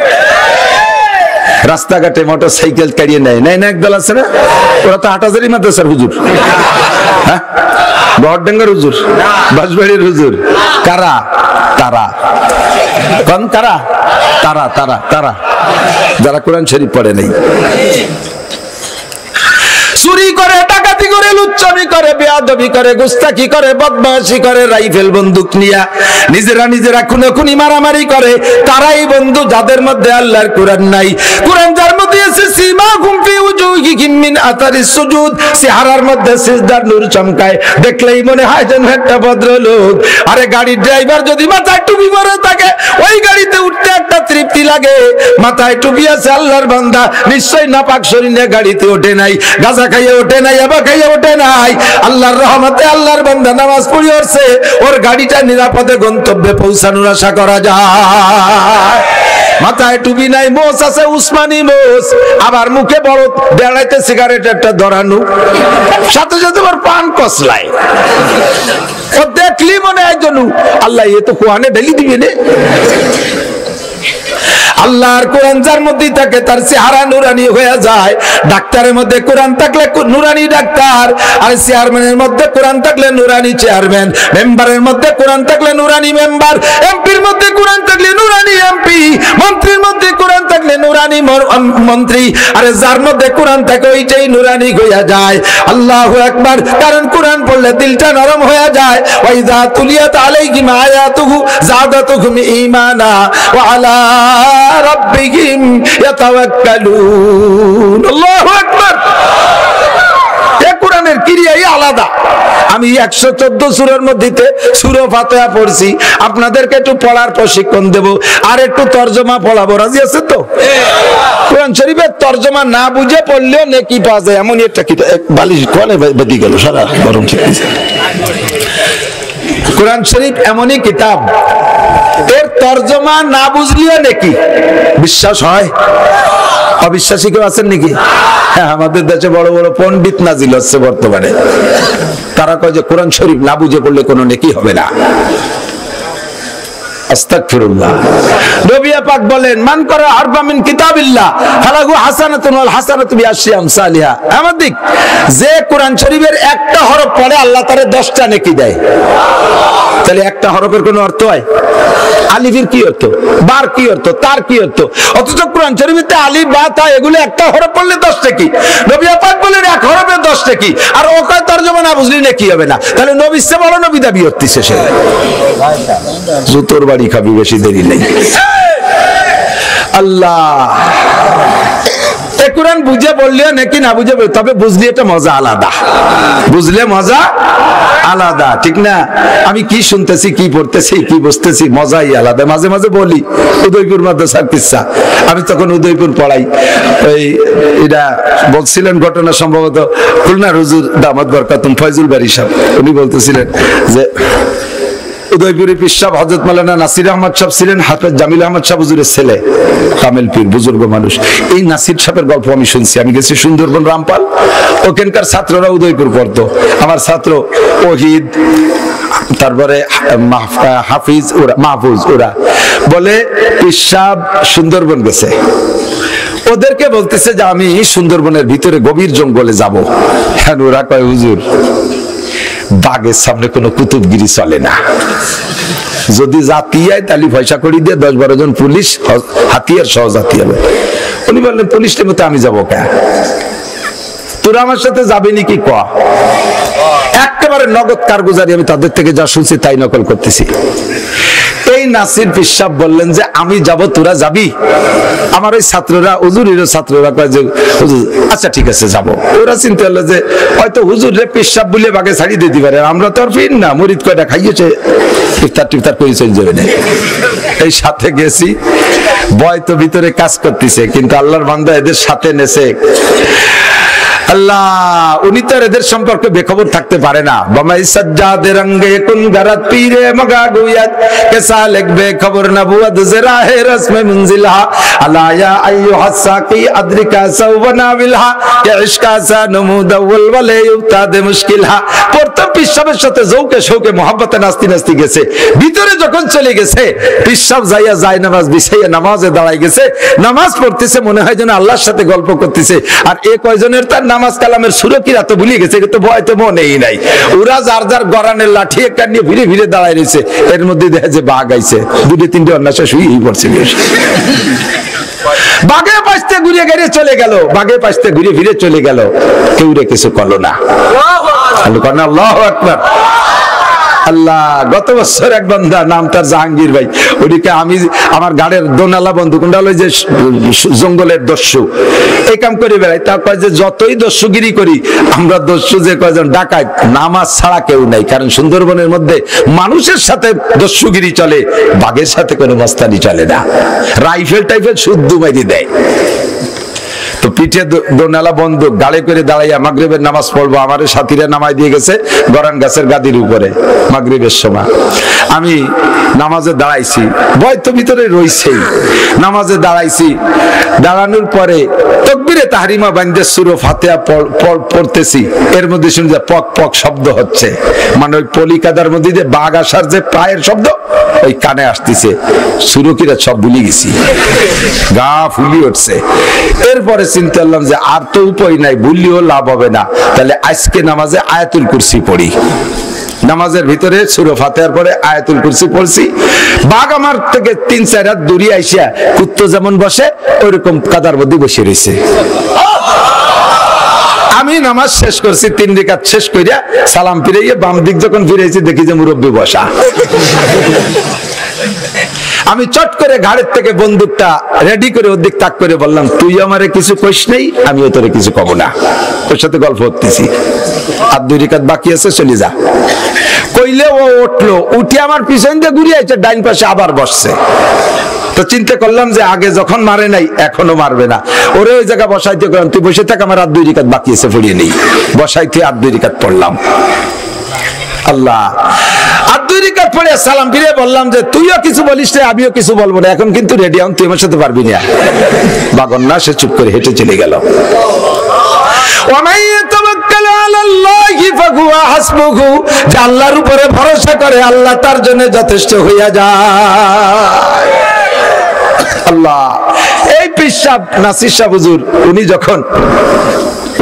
A: রাস্তাঘাটে মোটর সাইকেল কাড়িয়ে নেয়, নেয় না একদল আছে না, ওরা তো হাটাজারি মাদ্রাসার হুজুর, হ্যাঁ বহরডাঙ্গার হুজুর, বাঁশবাড়ির হুজুর। কারা? তারা। কোন তারা? তারা তারা তারা যারা কোরআন শরীফ পড়ে নাই। চুরি করে, ডাকাতি করে, লুচ্চামি করে, বেয়াদবি করে, গুস্তাখি করে, বদমাশি করে, রাইফেল বন্দুক নিয়ে নিজেরা খুনোখুনি মারামারি করে, তারাই বন্ধু যাদের মধ্যে আল্লাহর কোরআন নাই। কোরআন যার মধ্যে আছে সীমাহুম ফি উজুহিহিম মিন আতারিস সুজুদ, চেহারার মধ্যে সিজদার নূর চমকায়, দেখলেই মনে হয় যেন একটা ভদ্রলোক। আরে গাড়ির ড্রাইভার যদি মাথায় টুপি পরে থাকে, ওই গাড়িতে উঠতে একটা তৃপ্তি লাগে। মাথায় টুপি আছে আল্লাহর বান্দা, নিশ্চয় নাপাক শরীরে গাড়িতে ওঠে নাই, গাঁজা খাইয়ে ওঠে নাই, আবা খাইয়ে ওঠে নাই। আল্লাহর রহমতে আল্লাহর বান্দা নামাজ পড়ে আসছে, ওর গাড়িটা নিরাপদে গন্তব্যে পৌঁছানোর আশা করা যায়। মাথায় টুপি নাই, মোচ আছে উসমানী মোচ, আবার মুখে বড় বেড়াইতে সিগারেট একটা ধরানো, সাথে সাথে ওর পান কসলায়। ও দেখলি মনে হয় জনু আল্লাহ এ তো কোরআনে ঢেলি দিবে না। আল্লাহর কোরআন যার মধ্যে থাকে তার চেহারা নুরানি হয়ে যায়। ডাক্তারের মধ্যে কোরআন থাকলে নুরানি ডাক্তার, আর চেয়ারম্যানের মধ্যে কোরআন থাকলে নুরানি চেয়ারম্যান, মেম্বারের মধ্যে কোরআন থাকলে নুরানি মেম্বার, এমপির মধ্যে কোরআন থাকলে নুরানি এমপি, মন্ত্রীর মধ্যে কোরআন থাকলে নুরানি মন্ত্রী। আরে যার মধ্যে কোরআন থাকে ওইটাই নুরানি হয়ে যায়। আল্লাহু আকবার। কারণ কোরআন পড়লে দিলটা নরম হয়ে যায়। ওয়াইযা তুলিয়াত আলাইহিম আয়াতুহু যাদাতুহুম ঈমানা ওয়া আলা রাব্বিহিম ইয়াতাওয়াক্কালুন। আল্লাহু আকবার। এই কোরআনে সুন্দরবনের ক্রিয়াই আলাদা। আমি 114 সূরার মধ্যে সূরা ফাতিহা পড়ছি, আপনাদেরকে একটু পড়ার প্রশিক্ষণ দেব আর একটু তরজমা পড়াবো, রাজি আছে তো? কোরআন শরীফের তরজমা না বুঝে পড়লেও নেকি পাওয়া যায়, এমন একটা কি বালিশ কোলে বেঁধে গেল, সারা গরম ঠেকছে। কোরআন শরীফ এমনই কিতাব, এর তরজমা না বুঝলেও নেকি। বিশ্বাস হয়? অবিশ্বাসী কেউ আছেন নাকি? হ্যাঁ, আমাদের দেশে বড় বড় পণ্ডিত নাজিল হচ্ছে বর্তমানে, তারা কয় যে কোরআন শরীফ না বুঝে পড়লে কোনো নেকি হবে না। আস্তাগফিরুল্লাহ। নবী পাক বলেন, মান করা হারফা মিন কিতাবিল্লাহ ফালাহু হাসানাতুন ওয়াল হাসানাতু বিআশরি আমসালিহা। আমাদিক যে কোরআন শরীফের একটা হরফ পড়ে আল্লাহ তারে 10টা নেকি দেয়। তাহলে একটা হরফের কোনো অর্থ হয়? আলিফের কি অর্থ, বার কি অর্থ, তার কি অর্থ? অথচ কোরআন শরীফে আলিফ বা তা এগুলো একটা হরফ পড়লে 10 নেকি। নবী পাক বলেন এক হরফে 10 নেকি, আর ও কয় তরজমা না বুঝলি নেকি হবে না। তাহলে নবীর চেয়ে বড় নবী দাবি করতেছে সে। জুতোর বাড়ি খাবি, বেশি দেরি নেই। আল্লাহ কোরআন বুঝে বললেও নাকি না বুঝে, তবে বুঝলে এটা মজা আলাদা, বুঝলে মজা আলাদা, ঠিক না? আমি কি শুনতেছি, কি পড়তেছি, কি বুঝতেছি, মজাই আলাদা। মাঝে মাঝে বলি উদয়পুর মাদ্রাসার কিসসা, আমি তখন উদয়পুর পড়াই। ওই এটা বলছিলেন ঘটনা সম্ভবত খুলনার হুজুর দামাত বরকাতুম ফয়জুল বারী সাহেব, উনি বলতেছিলেন যে উদয়পুরে পীর সাহেব হযরত মাওলানা নাসির আহমদ সাহেব ছিলেন হাফেজ জামিল আহমদ সাহেব হুজুরের ছেলে, কামেল পীর, বুজুর্গ মানুষ। এই নাসির সাহেবের গল্প আমি শুনছি, আমি গেছি সুন্দরবন রামপাল, ওখানকার ছাত্ররা উদয়পুর পড়তো। আমার ছাত্র ওহিদ, তারপরে হাফিজ, ওরা মাহফুজ, ওরা বলে পীর সাহেব সুন্দরবন গেছে, ওদেরকে বলতেছে যে আমি সুন্দরবনের ভিতরে গভীর জঙ্গলে যাব। হ্যাঁ, ওরা কয় হুজুর বাঘের সামনে কোনো কুতুবগিরি চলে না, যদি জাতি হয় তাহলে পয়সা করি দিয়ে 10-12 জন পুলিশ হাতিয়ার সহ জাতি হবে। উনি বললেন পুলিশের মতো আমি যাবো কে, তোরা আমার সাথে যাবে নাকি ক? একেবারে নগদ কারগুজারি, আমি তাদের থেকে যা শুনছি তাই নকল করতেছি। এই নাসির পীর সাহেব বললেন যে আমি যাব, তোরা যাবি? আমার ওই ছাত্ররা, হুজুরের ছাত্ররা কয় যে হুজুর আচ্ছা ঠিক আছে যাব। ওরা চিন্তা হলো যে হয়তো হুজুর রে পীর সাহেব বলে বাগে ছাড়িয়ে দিতে পারে, আমরা তো আর ফির না, মরিদ কয়টা খাইয়েছে ইফতার টিফতার করে চলে যাবে না। এই সাথে গেছি, ভয় তো ভিতরে কাজ করতেছে, কিন্তু আল্লাহর বান্দা এদের সাথে নেছে। আল্লাহ উনি তো এদের সম্পর্কে বেখবর থাকতে পারে না। বামাই সাজ্জাদে রঙ্গে কুন গরাত পীরে মগা গুয়াত কে সালেক বেখবর নবুয়ত জরাহে রসমে মুনজিলহা আলায়া আইয়ুহা সাকি আদরিকা সাওবনা বিলহা কে ইশকা সা নমুদ আউল ওয়ালে ইউতাদে মুশকিলহা। প্রথম পিসাবের সাথে জৌকে শৌকে মোহাব্বতে নাস্তি নাস্তি গেছে, ভিতরে যখন চলে গেছে পিসাব যাইয়া যায় নামাজ বিছাইয়া নামাজে দাঁড়াই গেছে, নামাজ পড়তেছে, মনে হয় যেন আল্লাহর সাথে গল্প করতেছে। আর এ কয়জনের তার নামাজ কালামের সুরকিরা তো ভুলে গেছে, কিন্তু ভয় তো মনেই নাই। ওরা যার যার গরানের লাঠি একটা নিয়ে ভিড়ে ভিড়ে দাঁড়ায় রয়েছে, এর মধ্যে দেখা যে বাঘ আইছে, 2-3টে অন্যাসা শুয়েই পড়ছে। বাঘে পাশতে ঘুরে ঘিরে চলে গেল, বাঘে পাশতে ঘুরে ফিরে চলে গেল, কেউ রে কিছু করলো না। আল্লাহু আকবার। আল্লাহ, গত বছর এক বান্দা, নাম তার জাহাঙ্গীর ভাই, ওদিকে আমি আমার গাড়ির দোনালা বন্ধু কোনটা হলো যে জঙ্গলের দস্যু, এই কাম করে বেড়াই। তা কয় যে যতই দস্যুগিরি করি আমরা দস্যু যে কয়জন ডাকাত, নামাজ ছাড়া কেউ নাই, কারণ সুন্দরবনের মধ্যে মানুষের সাথে দস্যুগিরি চলে, বাঘের সাথে কোনো মস্তানি চলে না। রাইফেল টাইফেল শুদ্ধ মাইরি দেয়। তো পিঠে দোনালা বন্দুক, গাড়ি করে দাঁড়াইয়া মাগরিবের নামাজ পড়বো, আমার সাথীরা নামাই দিয়ে গেছে গরান গাছের গাদির উপরে মাগরিবের সময়। আমি নামাজে দাঁড়াইছি, ভয় তো ভিতরে রইছেই, নামাজে দাঁড়াইছি, দাঁড়ানোর পরে তাকবীরে তাহরিমা বান্দে সূরা ফাতিহা পড়তেছি, এর মধ্যে শুনি যে পক পক শব্দ হচ্ছে, মানে ওই পলিকাদার মধ্যে যে বাঘ আসার যে পায়ের শব্দ ওই কানে আসতেছে, সুরকিরা সব ভুলে গেছি, গা ফুলি উঠছে। এরপরে চিন্তা করলাম যে আর তো উপায় নাই, ভুললেও লাভ হবে না, তাহলে আজকে নামাজে আয়াতুল কুরসি পড়ি। নামাজের ভিতরে সূরা ফাতিহার পরে আয়াতুল কুরসি পড়ছি। বাঘ আমার থেকে 3-4 হাত দূরে আইসা কুত্তো যেমন বসে ওইরকম কাদার মধ্যে বসে রয়েছে। আমি নামাজ শেষ করছি, 3 রাকাত শেষ কইরা সালাম ফিরাইয়া বাম দিক যখন ফিরেছি দেখি যে মুরব্বি বসা। আমি চট করে ঘাড়ের থেকে বন্দুকটা রেডি করে ওর দিক তাক করে বললাম, তুই আমারে কিছু কইস নেই, আমিও তোরে কিছু কব না, ওর সাথে গল্প করতেছি, আর 2 রাকাত বাকি আছে, চলে যা। কইলে ও উঠলো, উঠে আমার পিছন দিয়ে ঘুরে আইছে, ডাইন পাশে আবার বসছে। তো চিন্তা করলাম যে আগে যখন মারে নাই এখনো মারবে না, ওরে ওই জায়গা বসাইতে গেলাম, তুই বসে থাক, আমার আর 2 রাকাত বাকি আছে, পড়িয়ে নেই। বসাইতে আর 2 রাকাত পড়লাম। আল্লাহ, আর 2 রাকাত পড়ে সালাম ফিরে বললাম যে তুইও কিছু বলিস না, আমিও কিছু বলবো না, এখন কিন্তু রেডি হন, তুই আমার সাথে পারবি না। বাগন না, সে চুপ করে হেঁটে চলে গেল। আল্লাহর উপরে ভরসা করে আল্লাহ তার জন্য যথেষ্ট হইয়া যায়। আল্লাহ, এই পীর সাহেব নাসির শাহ হুজুর উনি যখন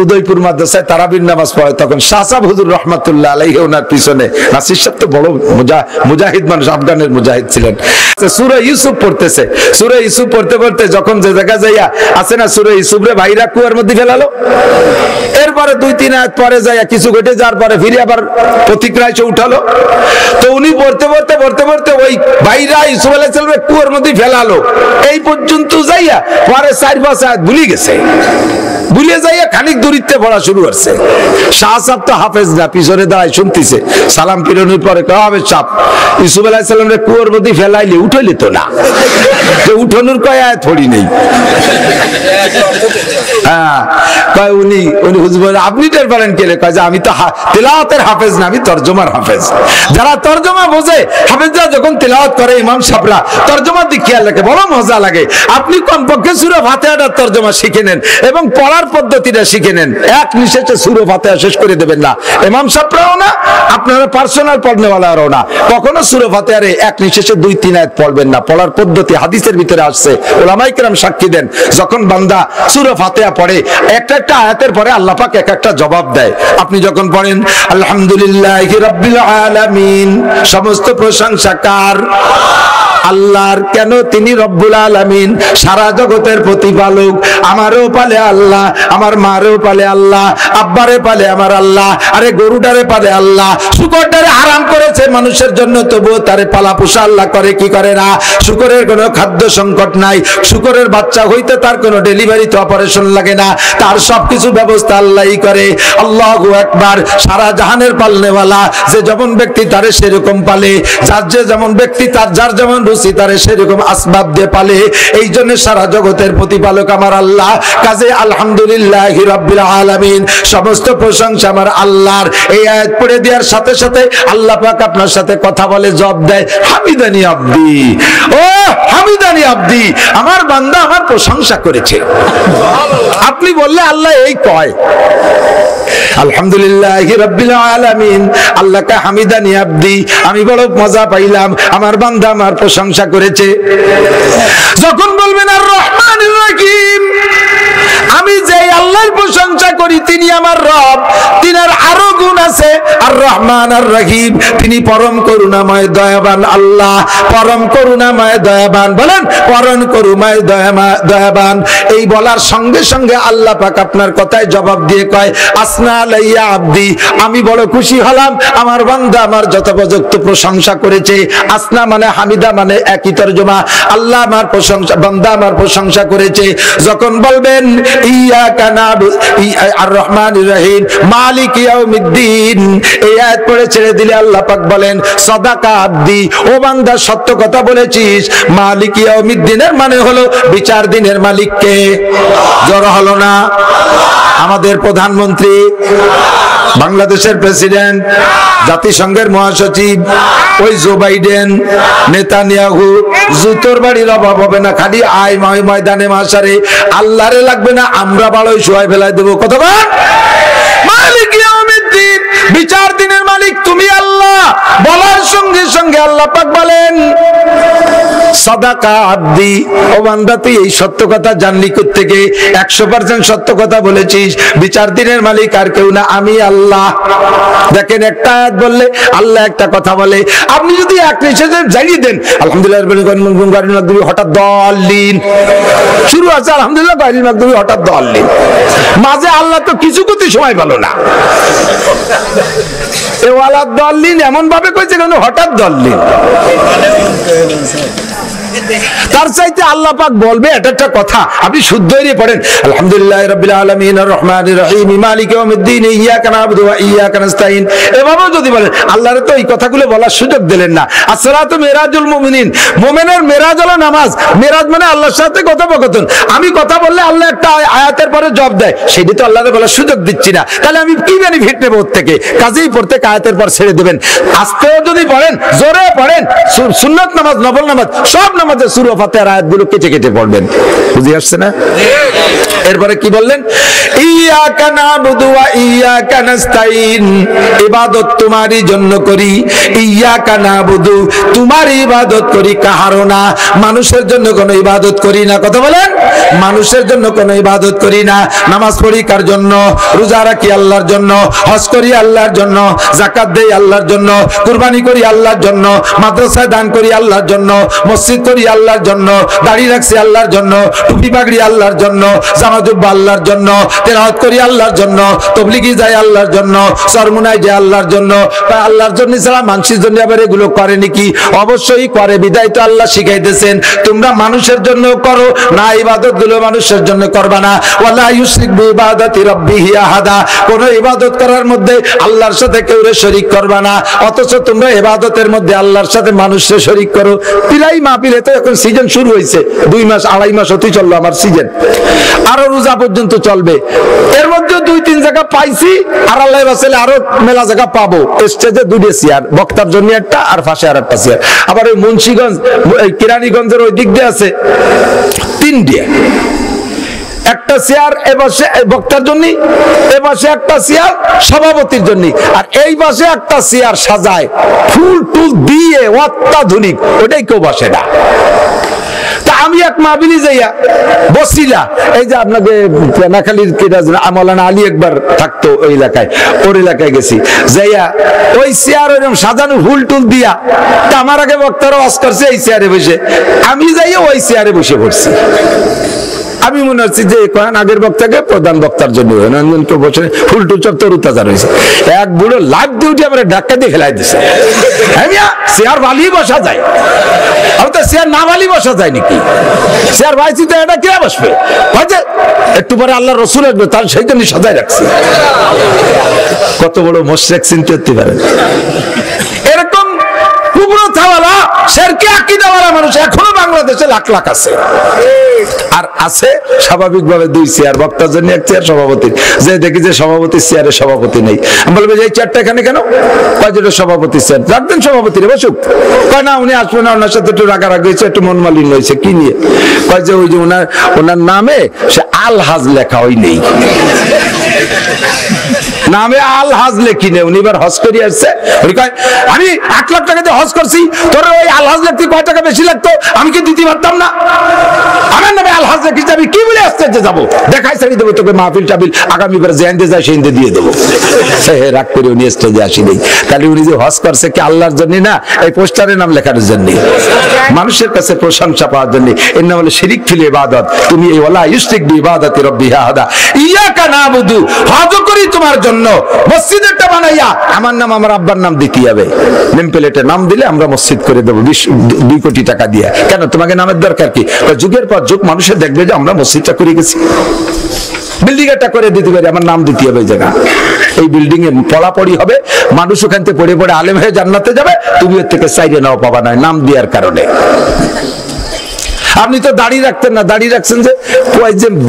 A: উদয়পুর মাদ্রাসায় তারাবির নামাজ পড়ে, তখন শাহ সাহেব হুজুর রহমাতুল্লাহ আলাইহি ওনার পিছনে, নাসির সাহেব তো বড় মুজাহিদ মানুষ, আফগানের মুজাহিদ ছিলেন, সূরা ইউসুফ পড়তেছে। সূরা ইউসুফ পড়তে পড়তে যখন যে জায়গা যাইয়া আছে না, সূরা ইউসুফ রে ভাইরা কুয়ার মধ্যে ফেলালো, এরপরে 2-3 আয়াত পরে যাইয়া কিছু ঘটে যাওয়ার পরে ফিরে আবার প্রতিক্রিয়া এসে উঠালো। তো উনি পড়তে পড়তে পড়তে পড়তে ওই ভাইরা ইউসুফ আলাইহিস সালামের কুয়ার মধ্যে ফেলালো, এই পর্যন্ত যাইয়া পরে 4-5 আয়াত ভুলে গেছে। ভুলে যাইয়া খানিক দূরিত্বে পড়া শুরু করছে। শাহ সাহেব তো হাফেজ না, পিছনে দাঁড়ায় শুনতেছে। সালাম ফিরানোর পরে কবে চাপ ইউসুফ আলাইহিস সালামের কুয়ার মধ্যে ফেলাইলে উঠলে তো না, যে উঠানোর কয় আয়াত পড়ি নেই। হ্যাঁ, কয় উনি হুজুর বলে আপনি টের পারেন কে? কয় যে আমি তো তেলাওয়াতের হাফেজ না, আমি তরজমার হাফেজ। যারা তরজমা বোঝে, হাফেজরা যখন তেলাওয়াত করে ইমাম সাহেবরা তরজমার দিকে খেয়াল রাখে, বড় মজা লাগে। আপনি কমপক্ষে সূরা ফাতিহার তরজমা শিখে নেন এবং পড়ার পদ্ধতিটা শিখে নেন, এক নিঃশ্বাসে সূরা ফাতিহা শেষ করে দেবেন না। ইমাম সাহেবরাও না, আপনারা পার্সোনাল পড়নেওয়ালারাও না, কখনো সূরা ফাতিহার এক নিঃশ্বাসে 2-3 আয়াত পড়বেন না। পড়ার পদ্ধতি হাদিসের ভিতরে আসছে, উলামায়ে কেরাম সাক্ষী দেন। যখন বান্দা সূরা ফাতিহা পড়ে, একটা একটা আয়াতের পরে আল্লাহ পাক এক একটা জবাব দেয়। আপনি যখন পড়েন আলহামদুলিল্লাহি রাব্বিল আলামিন, সমস্ত প্রশংসা কার? আল্লাহর। কেন? তিনি রব্বুল আলামিন, সারা জগতের প্রতিপালক। আমারও পালে আল্লাহ, আমার মারেও পালে আল্লাহ, আব্বারে পালে আমার আল্লাহ, আরে গরুটারে পালে আল্লাহ, শুকরটারে হারাম করেছে মানুষের জন্য, তবুও তারে পালা পোষা আল্লাহ করে কি করে না? শুকরের কোনো খাদ্য সংকট নাই, শুকরের বাচ্চা হইতে তার কোনো ডেলিভারিতে অপারেশন লাগে না, তার সবকিছু ব্যবস্থা আল্লাহই করে। আল্লাহু আকবার। সারা জাহানের পালনেওয়ালা, যে যেমন ব্যক্তি তারে সেরকম পালে, যার যে যেমন ব্যক্তি তার যার যেমন রুচি তারে সেরকম আসবাব দিয়ে পালে। এই জন্য সারা জগতের প্রতিপালক আমার আল্লাহ। কাজে আলহামদুলিল্লাহি রাব্বিল আলামিন, সমস্ত প্রশংসা আমার আল্লাহর। এই আয়াত পড়ে দেওয়ার সাথে সাথে আল্লাহ পাক আপনার সাথে কথা বলে, জবাব দেয়, হামিদানি আব্দি, ও হামিদানি আব্দি, আমার বান্দা আমার প্রশংসা করেছে। আপনি বললে আল্লাহ এই কয় আলহামদুলিল্লাহি রাব্বিল আলামিন, আল্লাহকে হামিদানি আব্দি, আমি বড় মজা পাইলাম, আমার বান্দা আমার প্রশংসা করেছে। যখন বলবেন আর রহমানির রহিম, আমি যে আল্লাহর প্রশংসা করি তিনি আমার রব, তিনার আরো গুণ আছে, আর রহমান আর রহিম, তিনি পরম করুণাময় দয়াবান আল্লাহ, পরম করুণাময় দয়াবান। বলেন পরম করুণাময় দয়াবান। এই বলার সঙ্গে সঙ্গে আল্লাহ পাক আপনার কথায় জবাব দিয়ে কয়, আসনা আলাইয়া আব্দি, আমি বড় খুশি হলাম, আমার বান্দা আমার যথোপযুক্ত প্রশংসা করেছে। আসনা মানে হামিদা মানে একই তরজমা। আল্লাহ আমার প্রশংসা, বান্দা আমার প্রশংসা করেছে। যখন বলবেন ইয়াকা নাবুদু আর রহমানির রহিম মালিক ইয়াউমিদ্দিন, এই আয়াত পড়ে ছেড়ে দিলে আল্লাহ পাক বলেন, সাদাকা আব্দি, ও বান্দা সত্য কথা বলেছিস। মালিক ইয়াউমিদ্দিনের মানে হলো বিচার দিনের মালিক কে? জড়ো হলো না? আমাদের প্রধানমন্ত্রী, বাংলাদেশের প্রেসিডেন্ট, জাতিসংঘের মহাসচিব, ওই জো বাইডেন, নেতানিয়াহু, জুতোর বাড়ির অভাব হবে না, খালি আয় ময়দানে মাসারে। আল্লাহরে লাগবে না, আমরা বাড়ই শোয়াই ফেলাই দেবো। কতবার মালিক ইয়াউমিদ্দিন, বিচার দিনের মালিক তুমি আল্লাহ। বলার সঙ্গে সঙ্গে আল্লাহ পাক বলেন, সাদাকা আব্দি, ও বান্দা তুই এই সত্য কথা জানলি কোত্থেকে? 100% সত্য কথা বলেছিস। বিচার দিনের মালিক আর কেউ না, আমি আল্লাহ। দেখেন, একটা আয়াত বললে আল্লাহ একটা কথা বলে। আপনি যদি এক নিঃশ্বাসে জানিয়ে দেন আলহামদুলিল্লাহ, হঠাৎ দলিন শুরু আছে, আলহামদুলিল্লাহ হঠাৎ দলিন, মাঝে আল্লাহ তো কিছু করতে সময় পেল না। এ ওয়ালা দলিন এমন ভাবে কইছে কেন হঠাৎ দলিন। তার চাইতে আল্লাহ পাক বলবে, এটা একটা কথা। আপনি শুদ্ধ হয়ে পড়েন আলহামদুলিল্লাহি রাব্বিল আলামিন আর রহমানির রহিম মালিকি ইয়াউমিদ্দিন ইয়্যাকা না'বুদু ওয়া ইয়্যাকা নাস্তাইন, এভাবেও যদি বলেন, আল্লাহর তো এই কথাগুলো বলার সুযোগ দিলেন না। আসসালাতু মিরাজুল মুমিনিন, মুমিনের মেরাজ হলো নামাজ। মেরাজ মানে আল্লাহর সাথে কথোপকথন। আমি কথা বললে আল্লাহ একটা আয়াতের পরে জবাব দেয়, সেটি তো আল্লাহর বলার সুযোগ দিচ্ছি না, তাহলে আমি কি বেনিফিট নেব ওর থেকে? কাজেই প্রত্যেক আয়াতের পর ছেড়ে দেবেন। আস্তেও যদি পড়েন, জোরে পড়েন, সুন্নাত নামাজ, নফল নামাজ, সব নামাজের সূরা ফাতিহার আয়াতগুলো কেটে কেটে পড়বেন। বুঝে আসছে না? এরপরে কি বললেন? ইয়্যাকা না'বুদু ওয়া ইয়্যাকা নাস্তাইন, ইবাদত তোমারই জন্য করি। ইয়্যাকা না'বুদু, তোমার ইবাদত করি, কাহারও না। মানুষের জন্য কোনো ইবাদত করি না। কথা বলেন, মানুষের জন্য কোনো ইবাদত করি না। নামাজ পড়ি কার জন্য? রোজা রাখি আল্লাহর জন্য, হজ করি আল্লাহর জন্য, যাকাত দেই আল্লাহর জন্য, কুরবানি করি আল্লাহর জন্য, মাদ্রাসায় দান করি আল্লাহর জন্য, মসজিদ করি আল্লাহর জন্য, দাড়ি রাখছি আল্লাহর জন্য, টুপি পাগড়ি আল্লাহর জন্য, জামা জুব্বা আল্লাহর জন্য, তেলাওয়াত করি আল্লাহর জন্য, তাবলীগে যাই আল্লাহর জন্য, সরমুনায় যাই আল্লাহর জন্য। আল্লাহর জন্য ছাড়া মানুষের জন্য আবার এগুলো করে নাকি? অবশ্যই করে, বিদায় তো আল্লাহ শিখাইতেছেন তোমরা মানুষের জন্য করো না, ইবাদত গুলো মানুষের জন্য করবা না। ওয়ালা ইউশরিক বিইবাদাতি রাব্বিহি আহাদা, কোন ইবাদত করার মধ্যে আল্লাহর সাথে কেউ শরীক করবা না। অথচ তোমরা ইবাদতের মধ্যে আল্লাহর সাথে মানুষকে শরীক করো। প্রায় মাহফিলে তো এখন সিজন শুরু হয়েছে, 2 মাস 2.5 মাস হতেই চললো আমার সিজন, আরো রোজা পর্যন্ত চলবে। এর মধ্যে 2-3 জায়গা পাইছি, আর আল্লাহ বাঁচালে আরো মেলা জায়গা পাবো। স্টেজে 2টা চেয়ার, বক্তার জন্য একটা, আর পাশে আর একটা চেয়ার। আবার ওই মুন্সিগঞ্জ, কেরানীগঞ্জের ওই দিক দিয়ে আছে 3টে, একটা চেয়ার এপাশে বক্তার জন্য, এপাশে একটা চেয়ার সভাপতির জন্য, আর এই পাশে একটা চেয়ার সাজায় ফুল টুল দিয়ে অত্যাধুনিক, ওটাই কেউ বসে না। তা আমি এক মাহফিলে যাইয়া বসিলা, এই যে আপনাকে নাখালির মৌলানা আলী একবার থাকতো ওই এলাকায়, ওর এলাকায় গেছি, যাইয়া ওই চেয়ার ওইরকম সাজানো ফুল টুল দিয়া, তা আমার আগে বক্তারা ওয়াজ করছে এই চেয়ারে বসে, আমি যাইয়া ওই চেয়ারে বসে পড়ছি। আমি মনে হচ্ছে যে আগের বক্তাকে প্রধান বক্তার জন্য বসে ফুল টুল সব তরুতাজা রয়েছে। এক বুড়ো লাভ দিয়ে উঠে আমার ধাক্কা দিয়ে ফেলাই দিছে। চেয়ার বালিয়ে বসা যায়, আর তো চেয়ার না বালি বসা যায় নাকি? চেয়ার ভাইছি তো এটা কে বসবে? একটু পরে আল্লাহ রসুল আসবে, তার সেই জন্য সাজাই রাখছে। কত বড় মোশরিক চিন্তা করতে পারেন? এরকম কুবরতাওয়ালা শিরকি আকীদাওয়ালা মানুষ এখনো বাংলাদেশে লাখ লাখ আছে। আর আছে স্বাভাবিকভাবে 2 চেয়ার, বক্তার জন্য 1 চেয়ার, সভাপতি। যে দেখি যে সভাপতির চেয়ারে সভাপতি নেই, আমি বলবো যে এই চেয়ারটা এখানে কেন? কয় যেটা সভাপতির চেয়ার, রাখবেন সভাপতি রে বসুক। কয় না উনি আসবে না, ওনার সাথে একটু রাগারাগি হয়েছে, একটু মন মালিন্য হয়েছে। কি নিয়ে? কয় যে ওই যে ওনার নামে সে আলহাজ লেখা ওই নেই, নামে আলহাজ লেখি নেই। উনি এবার হজ করে আসছে, উনি কয় আমি 8 লাখ টাকা দিয়ে হজ করছি, তোর ওই আলহাজ লিখতে কয় টাকা বেশি লাগতো, আমি কি দিতে পারতাম না? আমার নামে আলহাজ লিখিস, আমি কি বলে আসতে যাবো? দেখাই ছাড়ি দেবো তোকে, মাহফিল টাবিল আগামীবার জেন্দে যায় সেন্দে দিয়ে দেবো। রাগ করে উনি স্টেজে আসি নেই। তাহলে উনি যে হজ করছে কি আল্লাহর জন্য না, এই পোস্টারে নাম লেখার জন্য, মানুষের কাছে প্রশংসা পাওয়ার জন্য। এর নাম হলো শিরিক ফিল ইবাদত। তুমি এই ওয়ালা ইউশরিক বিইবাদাতি রাব্বিহি আহাদা, ইয়্যাকা না'বুদু, হজ করি তোমার জন্য। মসজিদেরটা বানাইয়া আমার নাম আমার আব্বার নাম দিতে হবে, নেম প্লেটে নাম দিলে আমরা মসজিদ করে দেবো 2 কোটি টাকা দিয়ে। কেন তোমাকে নামের দরকার কি? যুগের পর যুগ মানুষের দেখবে যে আমরা মসজিদটা করে গেছি, বিল্ডিং একটা করে দিতে পারি, আমার নাম দিতে হবে জায়গা। এই বিল্ডিং এ পড়াপড়ি হবে, মানুষ ওখান থেকে পড়ে পড়ে আলেম হয়ে জান্নাতে যাবে, তুমি এর থেকে চাইরে নাও পাবা না নাম দেওয়ার কারণে। আপনি তো দাড়ি রাখতেন না, দাড়ি রাখছেন যে